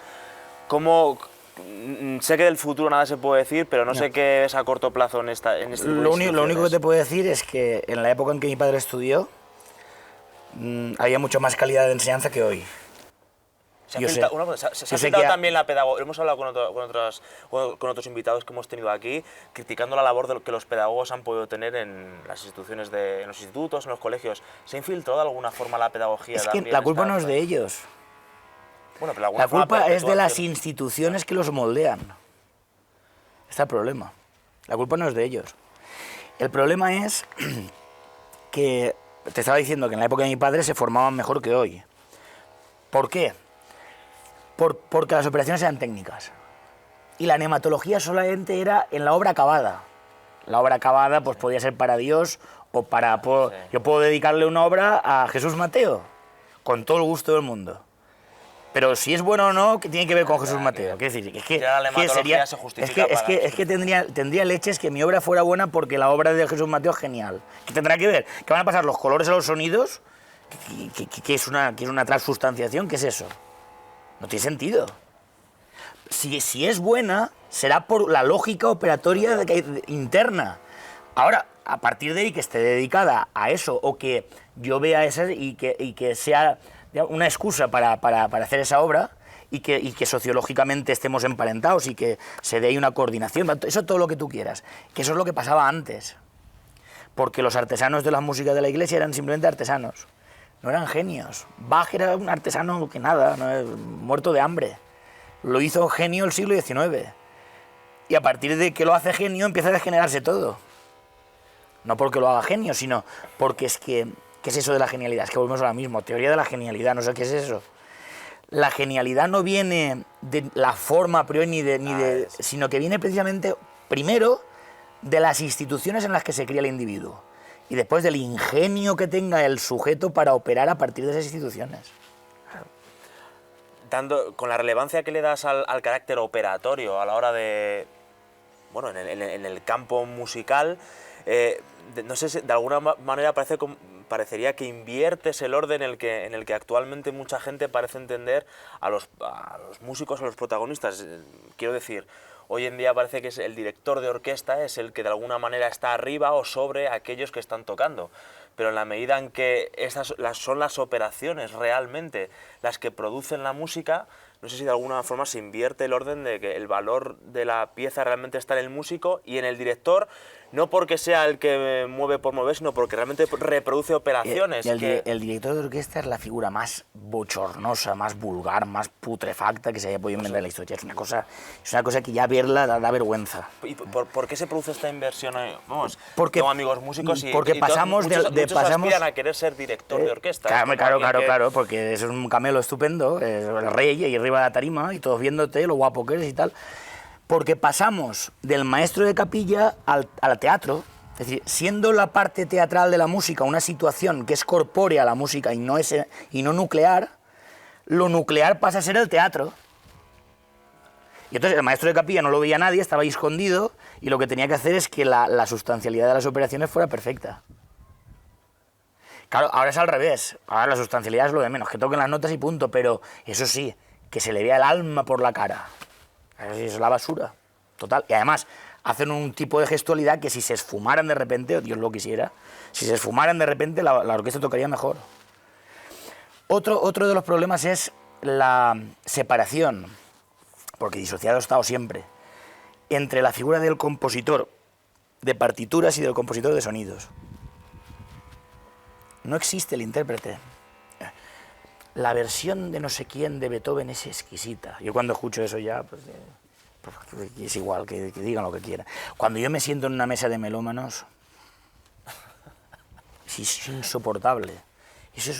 A: Sé que del futuro nada se puede decir, pero no sé qué es a corto plazo en este tipo de
B: lo único que te puedo decir es que en la época en que mi padre estudió, había mucho más calidad de enseñanza que hoy.
A: Se ha filtrado también la pedagogía. Hemos hablado con otros invitados que hemos tenido aquí, criticando la labor que los pedagogos han podido tener en las instituciones, en los institutos, en los colegios. ¿Se ha infiltrado de alguna forma la pedagogía?
B: Es que la culpa no es de ellos.
A: Bueno, pero
B: la culpa es de las instituciones que los moldean. Está el problema. La culpa no es de ellos. El problema es que, te estaba diciendo que en la época de mi padre se formaban mejor que hoy. ¿Por qué? Porque las operaciones eran técnicas. Y la nematología solamente era en la obra acabada. La obra acabada pues podía ser para Dios o para... Yo puedo dedicarle una obra a Jesús Mateo, con todo el gusto del mundo. Pero si es bueno o no, ¿qué tiene que ver con Jesús Mateo? ¿Qué decir? Es que tendría leches que mi obra fuera buena porque la obra de Jesús Mateo es genial. ¿Qué tendrá que ver? ¿Que van a pasar los colores a los sonidos? ¿Qué es una transustanciación? ¿Qué es eso? No tiene sentido. Si es buena, será por la lógica operatoria interna. Ahora, a partir de ahí que esté dedicada a eso, o que yo vea eso y que sea una excusa para hacer esa obra, y que sociológicamente estemos emparentados y que se dé una coordinación, eso todo lo que tú quieras, que eso es lo que pasaba antes, porque los artesanos de la música de la Iglesia eran simplemente artesanos, no eran genios. Bach era un artesano que nada, muerto de hambre, lo hizo genio el siglo XIX, y a partir de que lo hace genio empieza a degenerarse todo, no porque lo haga genio, sino porque es que... ¿Qué es eso de la genialidad? Es que volvemos ahora mismo, teoría de la genialidad, no sé qué es eso. La genialidad no viene de la forma a priori sino que viene precisamente primero, de las instituciones en las que se cría el individuo y después del ingenio que tenga el sujeto para operar a partir de esas instituciones.
A: Con la relevancia que le das al carácter operatorio a la hora de, bueno, en el campo musical, no sé si de alguna manera parecería que inviertes el orden en el que actualmente mucha gente parece entender a los músicos, a los protagonistas. Quiero decir, hoy en día parece que es el director de orquesta es el que de alguna manera está arriba o sobre aquellos que están tocando. Pero en la medida en que son las operaciones realmente las que producen la música, no sé si de alguna forma se invierte el orden de que el valor de la pieza realmente está en el músico y en el director, no porque sea el que mueve por mover, sino porque realmente reproduce operaciones.
B: El director de orquesta es la figura más bochornosa, más vulgar, más putrefacta que se haya podido inventar en la historia. Es una cosa que ya verla da vergüenza.
A: ¿Y por qué se produce esta inversión? Vamos,
B: porque,
A: tengo amigos músicos y
B: pasamos
A: muchos aspiran a querer ser director de orquesta.
B: Claro, porque es un camelo estupendo, es el rey y arriba de la tarima y todos viéndote, lo guapo que eres y tal. Porque pasamos del maestro de capilla al teatro, es decir, siendo la parte teatral de la música una situación que es corpórea a la música y no nuclear, lo nuclear pasa a ser el teatro. Y entonces el maestro de capilla no lo veía nadie, estaba ahí escondido, y lo que tenía que hacer es que la sustancialidad de las operaciones fuera perfecta. Claro, ahora es al revés, ahora la sustancialidad es lo de menos, que toquen las notas y punto, pero eso sí, que se le vea el alma por la cara. Es la basura, total. Y además, hacen un tipo de gestualidad que si se esfumaran de repente, o Dios lo quisiera, si se esfumaran de repente la orquesta tocaría mejor. Otro de los problemas es la separación, porque disociado he estado siempre, entre la figura del compositor de partituras y del compositor de sonidos. No existe el intérprete. La versión de no sé quién de Beethoven es exquisita. Yo cuando escucho eso ya, pues es igual, que digan lo que quieran. Cuando yo me siento en una mesa de melómanos, es insoportable. Eso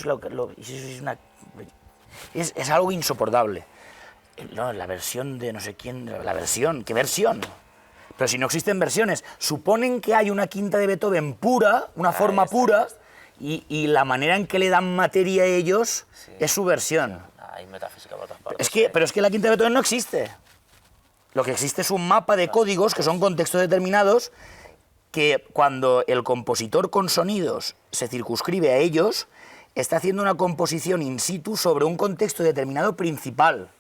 B: es algo insoportable. No, la versión de no sé quién, ¿qué versión? Pero si no existen versiones, suponen que hay una quinta de Beethoven pura, una forma pura, y la manera en que le dan materia a ellos es su versión.
A: Hay metafísica por otras partes.
B: Pero es que la quinta de Beethoven no existe. Lo que existe es un mapa de códigos que son contextos determinados que cuando el compositor con sonidos se circunscribe a ellos, está haciendo una composición in situ sobre un contexto determinado principal,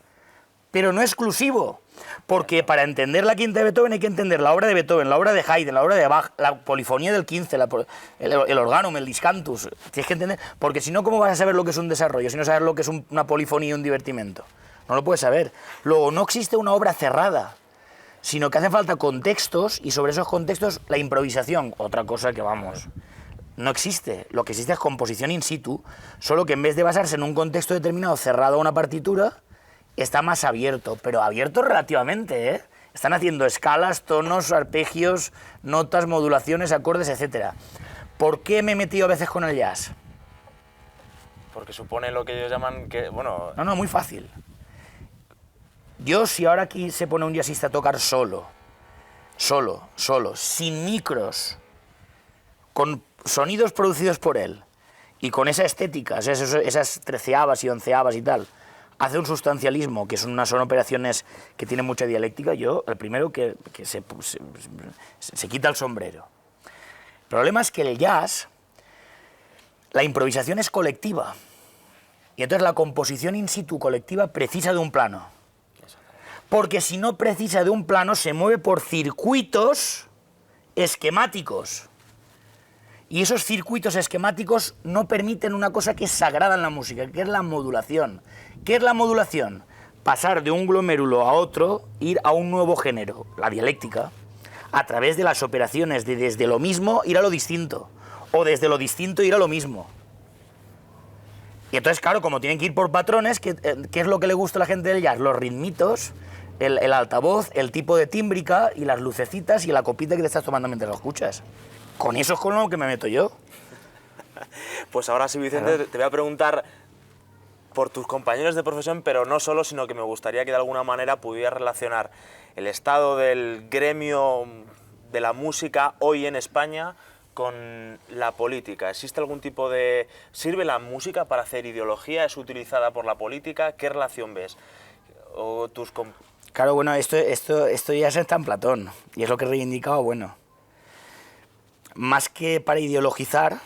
B: pero no exclusivo. Porque para entender la quinta de Beethoven hay que entender la obra de Beethoven, la obra de Haydn, la obra de Bach, la polifonía del 15, el organum, el discantus. Tienes que entender, porque si no, ¿cómo vas a saber lo que es un desarrollo? Si no sabes lo que es una polifonía y un divertimento. No lo puedes saber. Luego, no existe una obra cerrada, sino que hacen falta contextos y sobre esos contextos la improvisación. Otra cosa que, vamos, no existe. Lo que existe es composición in situ, solo que en vez de basarse en un contexto determinado cerrado a una partitura, está más abierto, pero abierto relativamente, ¿eh? Están haciendo escalas, tonos, arpegios, notas, modulaciones, acordes, etc. ¿Por qué me he metido a veces con el jazz?
A: Porque supone lo que ellos llaman que, bueno...
B: No, muy fácil. Yo, si ahora aquí se pone un jazzista a tocar solo, sin micros, con sonidos producidos por él, y con esa estética, esas treceavas y onceavas y tal, hace un sustancialismo, que son operaciones que tienen mucha dialéctica, yo, el primero que se quita el sombrero. El problema es que el jazz, la improvisación es colectiva, y entonces la composición in situ colectiva precisa de un plano. Porque si no precisa de un plano, se mueve por circuitos esquemáticos. Y esos circuitos esquemáticos no permiten una cosa que es sagrada en la música, que es la modulación. ¿Qué es la modulación? Pasar de un glomérulo a otro, ir a un nuevo género, la dialéctica, a través de las operaciones de desde lo mismo ir a lo distinto, o desde lo distinto ir a lo mismo. Y entonces, claro, como tienen que ir por patrones, ¿qué es lo que le gusta a la gente del jazz? Los ritmitos, el altavoz, el tipo de tímbrica y las lucecitas y la copita que te estás tomando mientras lo escuchas. Con eso es con lo que me meto yo.
A: Pues ahora sí, Vicente, te voy a preguntar por tus compañeros de profesión, pero no solo, sino que me gustaría que de alguna manera pudieras relacionar el estado del gremio de la música hoy en España con la política. ¿Existe algún tipo de... ¿Sirve la música para hacer ideología? ¿Es utilizada por la política? ¿Qué relación ves? O tus...
B: Claro, bueno, esto ya está en Platón, y es lo que reivindicaba, bueno. Más que para ideologizar,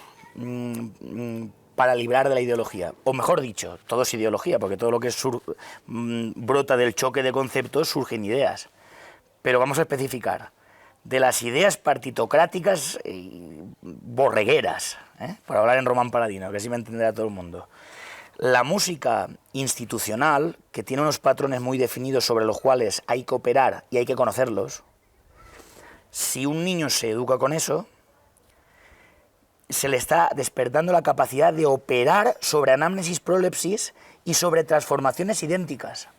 B: para librar de la ideología. O mejor dicho, todo es ideología, porque todo lo que brota del choque de conceptos surgen ideas. Pero vamos a especificar. De las ideas partitocráticas borregueras, por hablar en Román Paladino, que así me entenderá todo el mundo. La música institucional, que tiene unos patrones muy definidos sobre los cuales hay que operar y hay que conocerlos, si un niño se educa con eso, se le está despertando la capacidad de operar sobre anamnesis, prolepsis y sobre transformaciones idénticas.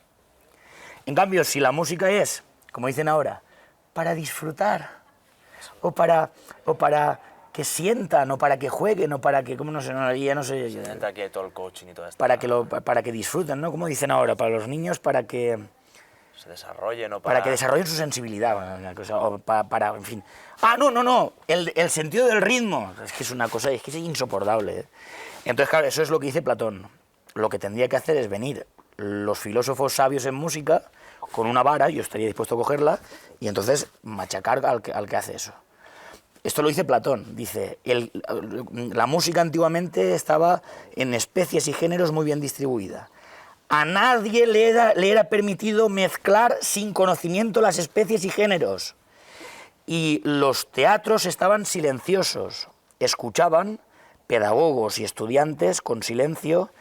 B: En cambio, si la música es, como dicen ahora, para disfrutar, o para que sientan, o para que jueguen, o para que, ¿cómo no sé? Ya no sé.
A: Aquí todo el coaching y todo esto.
B: Para que disfruten, ¿no? Como dicen ahora, para los niños, para que
A: se desarrollen o
B: para que desarrollen su sensibilidad, una cosa, o en fin. Ah, no, el sentido del ritmo, es que es una cosa, es que es insoportable, ¿eh? Entonces, claro, eso es lo que dice Platón. Lo que tendría que hacer es venir los filósofos sabios en música con una vara, yo estaría dispuesto a cogerla, y entonces machacar al que hace eso. Esto lo dice Platón, dice, la música antiguamente estaba en especies y géneros muy bien distribuida. A nadie le era permitido mezclar sin conocimiento las especies y géneros. Y los teatros estaban silenciosos, escuchaban pedagogos y estudiantes con silencio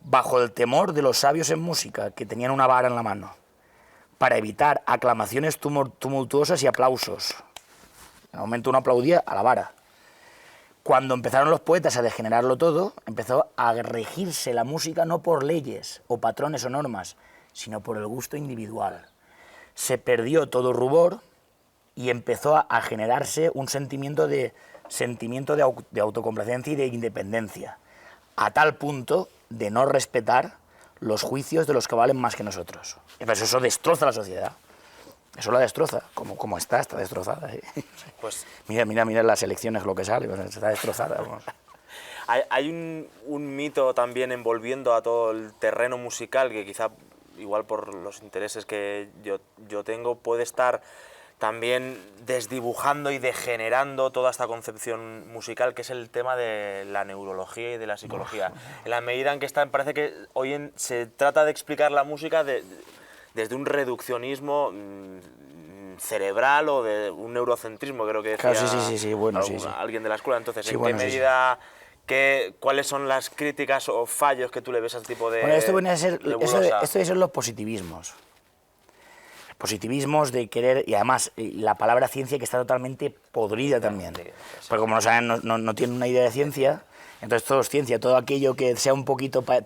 B: bajo el temor de los sabios en música, que tenían una vara en la mano, para evitar aclamaciones tumultuosas y aplausos. En el momento uno aplaudía a la vara. Cuando empezaron los poetas a degenerarlo todo, empezó a regirse la música no por leyes o patrones o normas, sino por el gusto individual. Se perdió todo rubor y empezó a generarse un sentimiento de autocomplacencia y de independencia, a tal punto de no respetar los juicios de los que valen más que nosotros. Y pues eso destroza la sociedad. Eso la destroza, como está destrozada. ¿Eh? Pues mira las elecciones, lo que sale, pues está destrozada.
A: Hay un mito también envolviendo a todo el terreno musical, que quizá, igual por los intereses que yo tengo, puede estar también desdibujando y degenerando toda esta concepción musical, que es el tema de la neurología y de la psicología. En la medida en que parece que hoy se trata de explicar la música desde un reduccionismo cerebral o de un neurocentrismo, creo que decía alguien de la escuela. Entonces, ¿en qué medida, cuáles son las críticas o fallos que tú le ves a este tipo de...
B: Bueno, esto viene a ser los positivismos. Positivismos de querer, y además la palabra ciencia, que está totalmente podrida también. Porque como no saben, no tienen una idea de ciencia. Entonces todo es ciencia, todo aquello que sea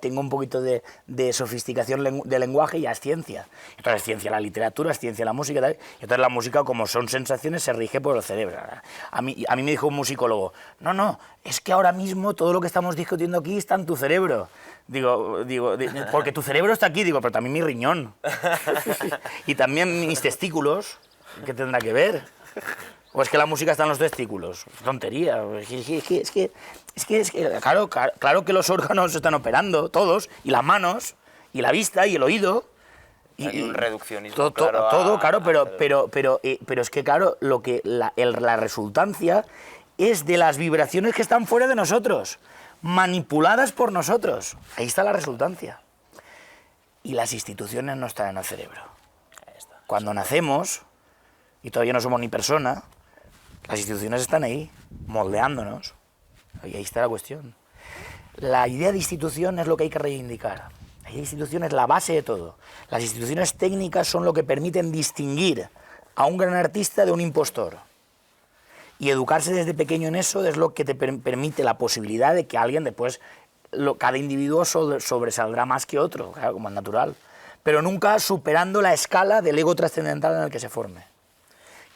B: tenga un poquito de sofisticación de lenguaje ya es ciencia. Entonces es ciencia la literatura, es ciencia la música, tal. Y entonces la música, como son sensaciones, se rige por el cerebro. A mí me dijo un musicólogo, no, es que ahora mismo todo lo que estamos discutiendo aquí está en tu cerebro. Digo, porque tu cerebro está aquí, pero también mi riñón. Y también mis testículos, ¿qué tendrá que ver? ¿O es que la música está en los testículos? Tontería. Es que claro que los órganos están operando, todos, y las manos, y la vista, y el oído.
A: Hay un reduccionismo.
B: Claro, pero es que, claro, la resultancia es de las vibraciones que están fuera de nosotros, manipuladas por nosotros. Ahí está la resultancia. Y las instituciones no están en el cerebro. Cuando nacemos, y todavía no somos ni persona, las instituciones están ahí, moldeándonos. Y ahí está la cuestión. La idea de institución es lo que hay que reivindicar. La idea de institución es la base de todo. Las instituciones técnicas son lo que permiten distinguir a un gran artista de un impostor. Y educarse desde pequeño en eso es lo que te permite la posibilidad de que alguien después, cada individuo sobresaldrá más que otro, claro, como es natural. Pero nunca superando la escala del ego trascendental en el que se forme.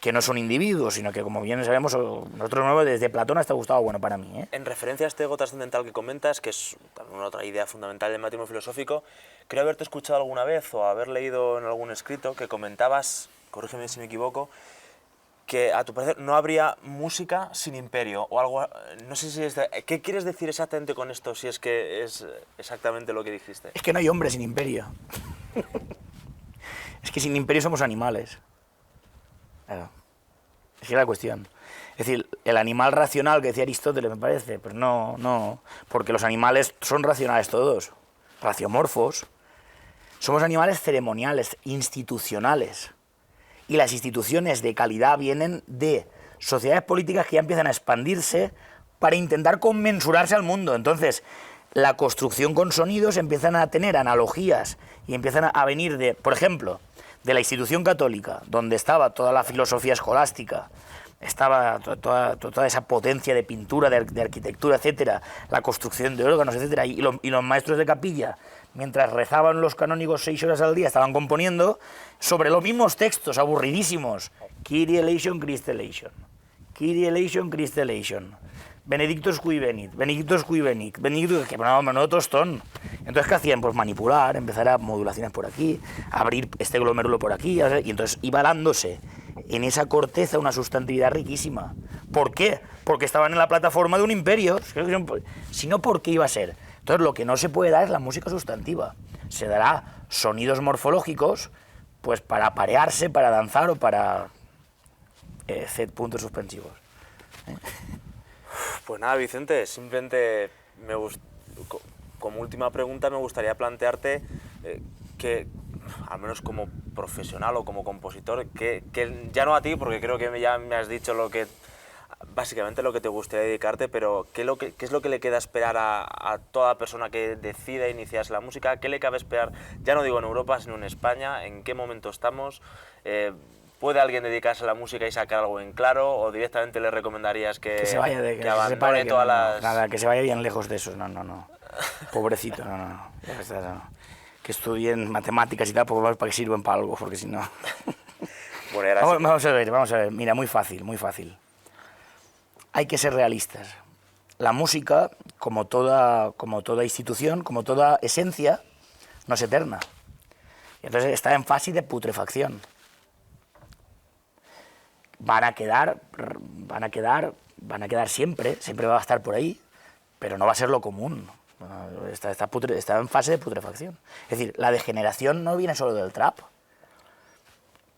B: que no son individuos, sino que, como bien sabemos, nosotros desde Platón hasta Gustavo Bueno para mí.
A: En referencia a este ego trascendental que comentas, que es también otra idea fundamental del matrimonio filosófico, creo haberte escuchado alguna vez o haber leído en algún escrito que comentabas, corrígeme si me equivoco, que a tu parecer no habría música sin imperio o algo, no sé si es ¿qué quieres decir exactamente con esto, si es que es exactamente lo que dijiste?
B: Es que no hay hombre sin imperio. Es que sin imperio somos animales. Claro. Es que es la cuestión. Es decir, el animal racional que decía Aristóteles, me parece, pues no, porque los animales son racionales todos, raciomorfos. Somos animales ceremoniales, institucionales. Y las instituciones de calidad vienen de sociedades políticas que ya empiezan a expandirse para intentar conmensurarse al mundo. Entonces, la construcción con sonidos empiezan a tener analogías y empiezan a venir de, por ejemplo, de la institución católica, donde estaba toda la filosofía escolástica, estaba toda esa potencia de pintura, de arquitectura, etcétera, la construcción de órganos, etcétera, y los maestros de capilla, mientras rezaban los canónigos 6 horas al día, estaban componiendo sobre los mismos textos aburridísimos. Kyrie eleison, Christe eleison. Kyrie eleison, Christe eleison. Benedictus qui venit, Benedictus qui venit, Benedictus, que no, menudo tostón. Entonces, ¿qué hacían? Pues manipular, empezar a modulaciones por aquí, abrir este glomérulo por aquí, y entonces iba dándose en esa corteza una sustantividad riquísima. ¿Por qué? Porque estaban en la plataforma de un imperio. Si no, ¿por qué iba a ser? Entonces, lo que no se puede dar es la música sustantiva. Se dará sonidos morfológicos, pues para aparearse, para danzar o para puntos suspensivos.
A: Pues nada, Vicente, simplemente como última pregunta me gustaría plantearte que, al menos como profesional o como compositor, que ya no a ti, porque creo que ya me has dicho básicamente lo que te gustaría dedicarte, pero ¿qué es lo que le queda esperar a toda persona que decida iniciarse la música? ¿Qué le cabe esperar, ya no digo en Europa, sino en España? ¿En qué momento estamos? ¿Puede alguien dedicarse a la música y sacar algo en claro? ¿O directamente le recomendarías que
B: se vaya
A: que abandone todas las...?
B: Nada, que se vaya bien lejos de eso, no. Pobrecito, no. Ya está, no. Que estudien matemáticas y tal, para que sirven para algo, porque si no... Bueno, vamos a ver, mira, muy fácil. Hay que ser realistas. La música, como toda institución, como toda esencia, no es eterna. Entonces está en fase de putrefacción. Van a quedar siempre va a estar por ahí, pero no va a ser lo común. Está en fase de putrefacción. Es decir, la degeneración no viene solo del trap.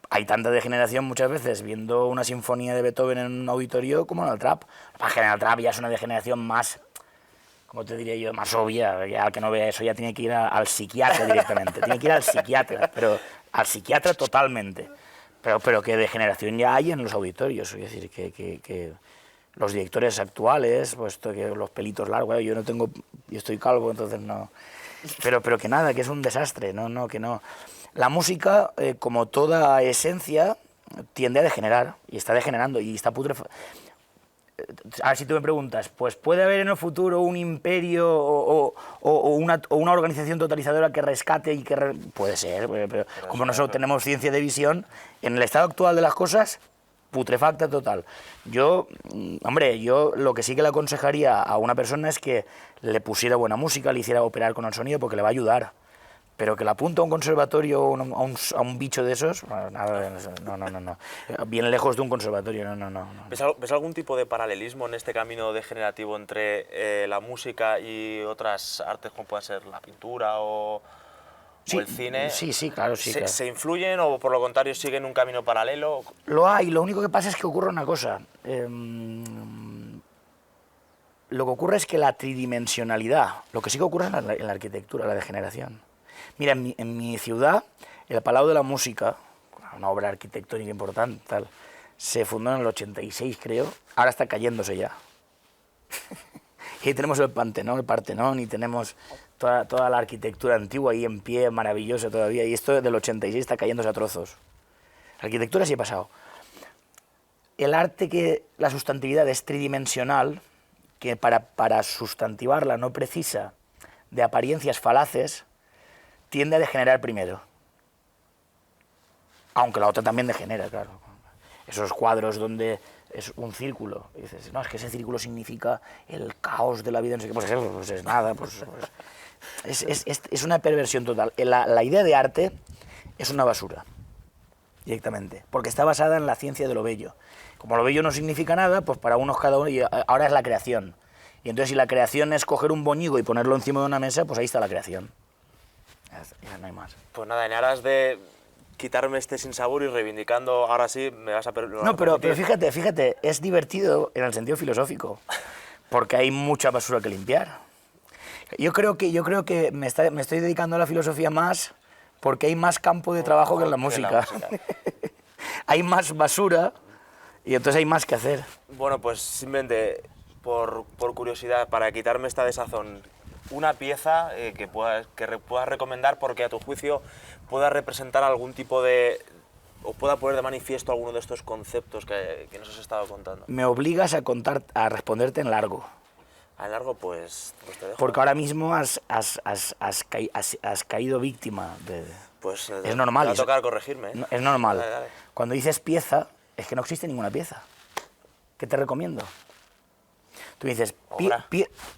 B: Hay tanta degeneración muchas veces viendo una sinfonía de Beethoven en un auditorio como en el trap. En el trap ya es una degeneración más, ¿cómo te diría yo?, más obvia. Ya el que no vea eso ya tiene que ir al psiquiatra directamente. Tiene que ir al psiquiatra, pero al psiquiatra totalmente. Pero que degeneración ya hay en los auditorios. Es decir, que los directores actuales, pues que los pelitos largos, yo estoy calvo, entonces no. Pero que nada, que es un desastre, que no. La música, como toda esencia, tiende a degenerar, y está degenerando, y está putrefacta. A ver si tú me preguntas, pues ¿puede haber en el futuro un imperio o una organización totalizadora que rescate y que... Puede ser, pero como nosotros tenemos ciencia de visión, en el estado actual de las cosas, putrefacta total. Yo lo que sí que le aconsejaría a una persona es que le pusiera buena música, le hiciera operar con el sonido, porque le va a ayudar. Pero que la apunte a un conservatorio o a un bicho de esos, no. Bien lejos de un conservatorio, no.
A: ¿Ves algún tipo de paralelismo en este camino degenerativo entre la música y otras artes como puede ser la pintura o el cine?
B: Sí, claro, sí. Claro.
A: ¿Se influyen o por lo contrario siguen un camino paralelo?
B: Lo hay, lo único que pasa es que ocurre una cosa. Lo que ocurre es que la tridimensionalidad, lo que sí que ocurre es en la arquitectura, la degeneración. Mira, en mi ciudad, el Palau de la Música, una obra arquitectónica importante, se fundó en el 86, creo, ahora está cayéndose ya. Y ahí tenemos el Partenón, y tenemos toda la arquitectura antigua ahí en pie, maravillosa todavía, y esto del 86 está cayéndose a trozos. La arquitectura sí ha pasado. El arte, la sustantividad es tridimensional, que para sustantivarla no precisa de apariencias falaces, tiende a degenerar primero. Aunque la otra también degenera, claro. esos cuadros donde es un círculo, y dices, no, es que ese círculo significa el caos de la vida, no sé qué, pues es nada, es una perversión total. La idea de arte es una basura, directamente, porque está basada en la ciencia de lo bello. Como lo bello no significa nada, pues para unos cada uno, y ahora es la creación. Y entonces si la creación es coger un boñigo y ponerlo encima de una mesa, pues ahí está la creación. Ya no hay más.
A: Pues nada, en aras de quitarme este sinsabor y reivindicando, ahora sí me vas a
B: No, pero fíjate, es divertido en el sentido filosófico, porque hay mucha basura que limpiar. Yo creo que me estoy dedicando a la filosofía más porque hay más campo de trabajo que en la música. Hay más basura y entonces hay más que hacer.
A: Bueno, pues simplemente por curiosidad, para quitarme esta desazón, una pieza que puedas recomendar porque a tu juicio pueda representar algún tipo de... o pueda poner de manifiesto alguno de estos conceptos que nos has estado contando.
B: Me obligas a responderte en largo.
A: A largo, pues te dejo.
B: Porque ahora mismo has caído víctima de...
A: Pues
B: es normal.
A: Te va a tocar corregirme, ¿eh?
B: No, es normal.
A: Dale.
B: Cuando dices pieza, es que no existe ninguna pieza. ¿Qué te recomiendo? Tú dices,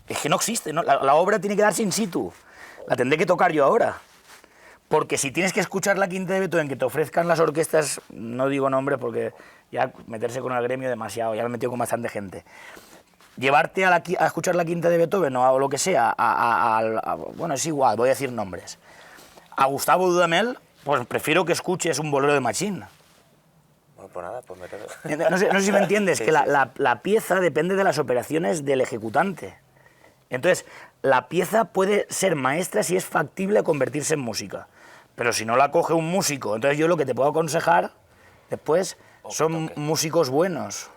B: es que no existe, ¿no? La obra tiene que darse in situ. La tendré que tocar yo ahora. Porque si tienes que escuchar la quinta de Beethoven que te ofrezcan las orquestas, no digo nombre porque ya meterse con el gremio demasiado, ya me he metido con bastante gente. Llevarte a escuchar la quinta de Beethoven o lo que sea, bueno, es igual, voy a decir nombres. A Gustavo Dudamel, pues prefiero que escuches un bolero de Machín.
A: Pues nada, pues
B: no sé si me entiendes, sí, que la pieza depende de las operaciones del ejecutante. Entonces, la pieza puede ser maestra si es factible a convertirse en música. Pero si no la coge un músico, entonces yo lo que te puedo aconsejar después son músicos buenos.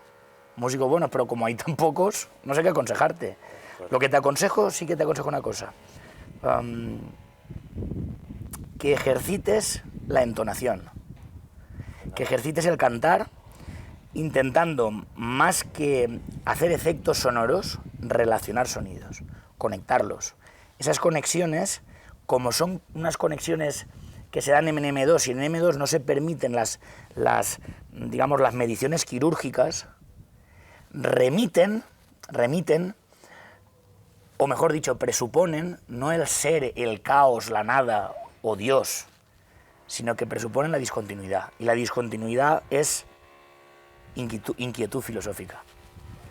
B: Músicos buenos, pero como hay tan pocos, no sé qué aconsejarte. Lo que te aconsejo, sí que te aconsejo una cosa. Que ejercites la entonación. Que ejercites el cantar intentando, más que hacer efectos sonoros, relacionar sonidos, conectarlos. Esas conexiones, como son unas conexiones que se dan en M2 y en M2 no se permiten las mediciones quirúrgicas, remiten, o mejor dicho, presuponen no el ser, el caos, la nada o Dios, sino que presuponen la discontinuidad. Y la discontinuidad es inquietud filosófica.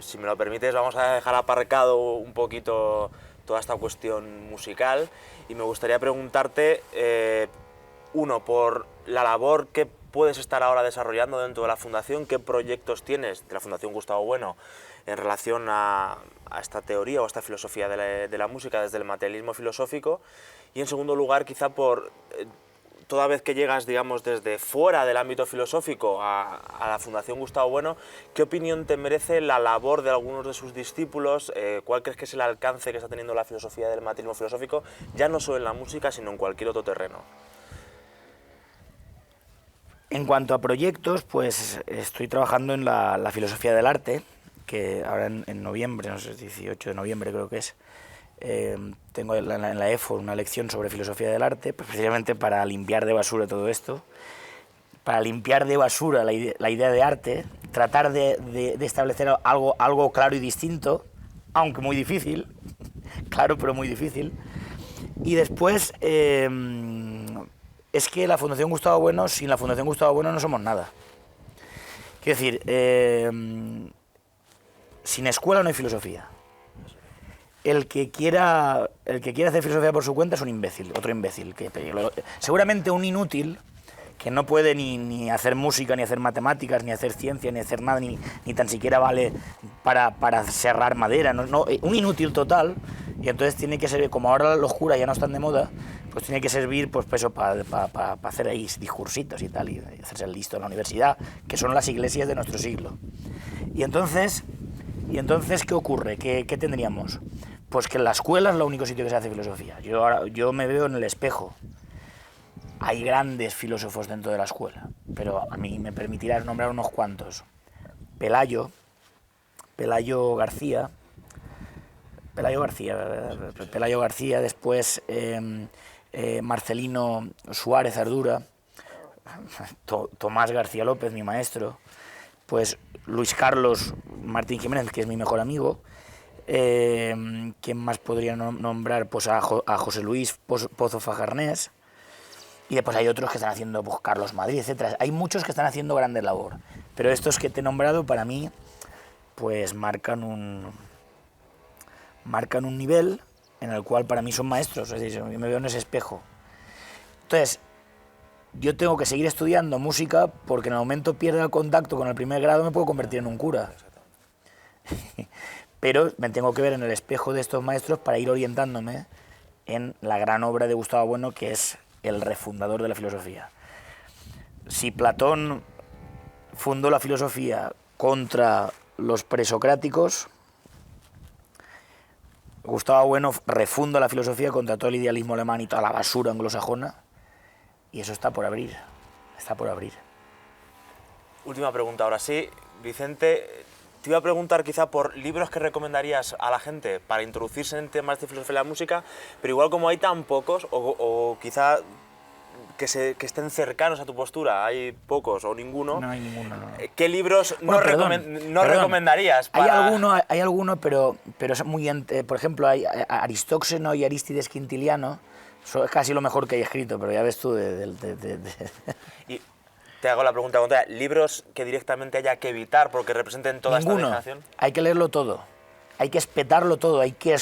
A: Si me lo permites, vamos a dejar aparcado un poquito toda esta cuestión musical y me gustaría preguntarte, uno, por la labor que puedes estar ahora desarrollando dentro de la Fundación, qué proyectos tienes de la Fundación Gustavo Bueno en relación a esta teoría o a esta filosofía de la música desde el materialismo filosófico, y en segundo lugar, quizá por... toda vez que llegas, digamos, desde fuera del ámbito filosófico a la Fundación Gustavo Bueno, ¿qué opinión te merece la labor de algunos de sus discípulos? ¿Cuál crees que es el alcance que está teniendo la filosofía del materialismo filosófico, ya no solo en la música, sino en cualquier otro terreno?
B: En cuanto a proyectos, pues estoy trabajando en la filosofía del arte, que ahora en noviembre, no sé, 18 de noviembre creo que es, tengo en la EFO una lección sobre filosofía del arte, pues precisamente para limpiar de basura todo esto, para limpiar de basura la idea de arte, tratar de establecer algo claro y distinto, aunque muy difícil, claro pero muy difícil. Y después, es que la Fundación Gustavo Bueno, sin la Fundación Gustavo Bueno no somos nada. Quiero decir, sin escuela no hay filosofía. El que quiera hacer filosofía por su cuenta es un imbécil, otro imbécil. Seguramente un inútil que no puede ni hacer música, ni hacer matemáticas, ni hacer ciencia, ni hacer nada, ni tan siquiera vale para serrar madera. Un inútil total, y entonces tiene que ser, como ahora los curas ya no están de moda, pues tiene que servir pues eso para hacer ahí discursitos y tal, y hacerse el listo en la universidad, que son las iglesias de nuestro siglo. Y entonces ¿qué ocurre? ¿Qué tendríamos? Pues que en la escuela es el único sitio que se hace filosofía. Yo me veo en el espejo. Hay grandes filósofos dentro de la escuela, pero a mí me permitirás nombrar unos cuantos. Pelayo García, después Marcelino Suárez Ardura, Tomás García López, mi maestro, pues Luis Carlos Martín Jiménez, que es mi mejor amigo. ¿Quién más podría nombrar? Pues a José Luis Pozo Fajarnés. Y después hay otros que están haciendo, pues Carlos Madrid, etcétera. Hay muchos que están haciendo grande labor, pero estos que te he nombrado para mí pues marcan un nivel en el cual para mí son maestros, es decir, yo me veo en ese espejo. Entonces, yo tengo que seguir estudiando música porque en el momento pierda el contacto con el primer grado me puedo convertir en un cura. Pero me tengo que ver en el espejo de estos maestros para ir orientándome en la gran obra de Gustavo Bueno, que es el refundador de la filosofía. Si Platón fundó la filosofía contra los presocráticos, Gustavo Bueno refunda la filosofía contra todo el idealismo alemán y toda la basura anglosajona, y eso está por abrir, está por abrir.
A: Última pregunta, ahora sí, Vicente, te iba a preguntar quizá por libros que recomendarías a la gente para introducirse en temas de filosofía de la música, pero igual como hay tan pocos, o quizá que estén cercanos a tu postura, hay pocos o ninguno.
B: No hay ninguno, no.
A: ¿Qué libros
B: Bueno,
A: no recomendarías? Para...
B: Hay alguno, pero es muy... por ejemplo, hay Aristóxeno y Arístides Quintiliano, es casi lo mejor que hay escrito, pero ya ves tú
A: Y te hago la pregunta contraria, ¿libros que directamente haya que evitar porque representen toda esta degeneración?
B: Hay que leerlo todo, hay que espetarlo todo, hay que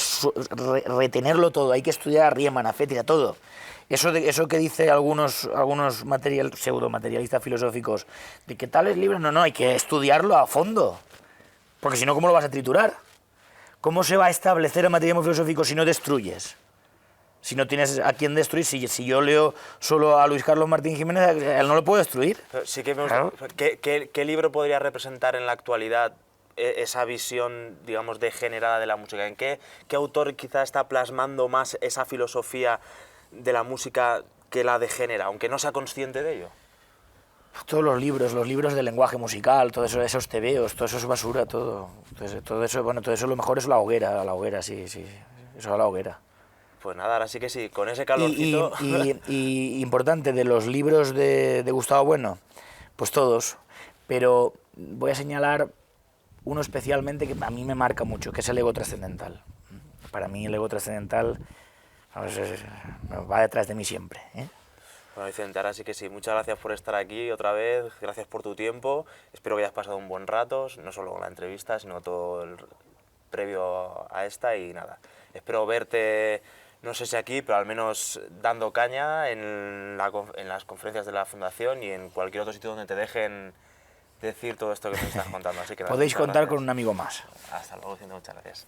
B: retenerlo todo, hay que estudiar a Riemann, a Fétida, todo. Eso que dice algunos pseudo-materialistas filosóficos, de que tales libros, no, hay que estudiarlo a fondo, porque si no, ¿cómo lo vas a triturar? ¿Cómo se va a establecer el materialismo filosófico si no destruyes? Si no tienes a quién destruir, si yo leo solo a Luis Carlos Martín Jiménez, él no lo puedo destruir.
A: Pero sí que me gusta. Claro. ¿Qué libro podría representar en la actualidad esa visión, digamos, degenerada de la música? ¿En qué autor quizá está plasmando más esa filosofía de la música que la degenera, aunque no sea consciente de ello?
B: Todos los libros de lenguaje musical, todo eso, esos tebeos, todo eso es basura, todo. Entonces, todo eso lo mejor es la hoguera, sí, eso es la hoguera.
A: Pues nada, ahora sí que sí, con ese calorcito...
B: Y importante, de los libros de Gustavo Bueno, pues todos, pero voy a señalar uno especialmente que a mí me marca mucho, que es el ego trascendental. Para mí el ego trascendental va detrás de mí siempre, ¿eh?
A: Bueno, Vicente, ahora sí que sí. Muchas gracias por estar aquí otra vez, gracias por tu tiempo. Espero que hayas pasado un buen rato, no solo con la entrevista, sino todo el previo a esta y nada. Espero verte, no sé si aquí, pero al menos dando caña en las conferencias de la Fundación y en cualquier otro sitio donde te dejen decir todo esto que nos estás contando. Así que nada,
B: podéis contar
A: gracias.
B: con un amigo más.
A: Hasta luego, Vicente, muchas gracias.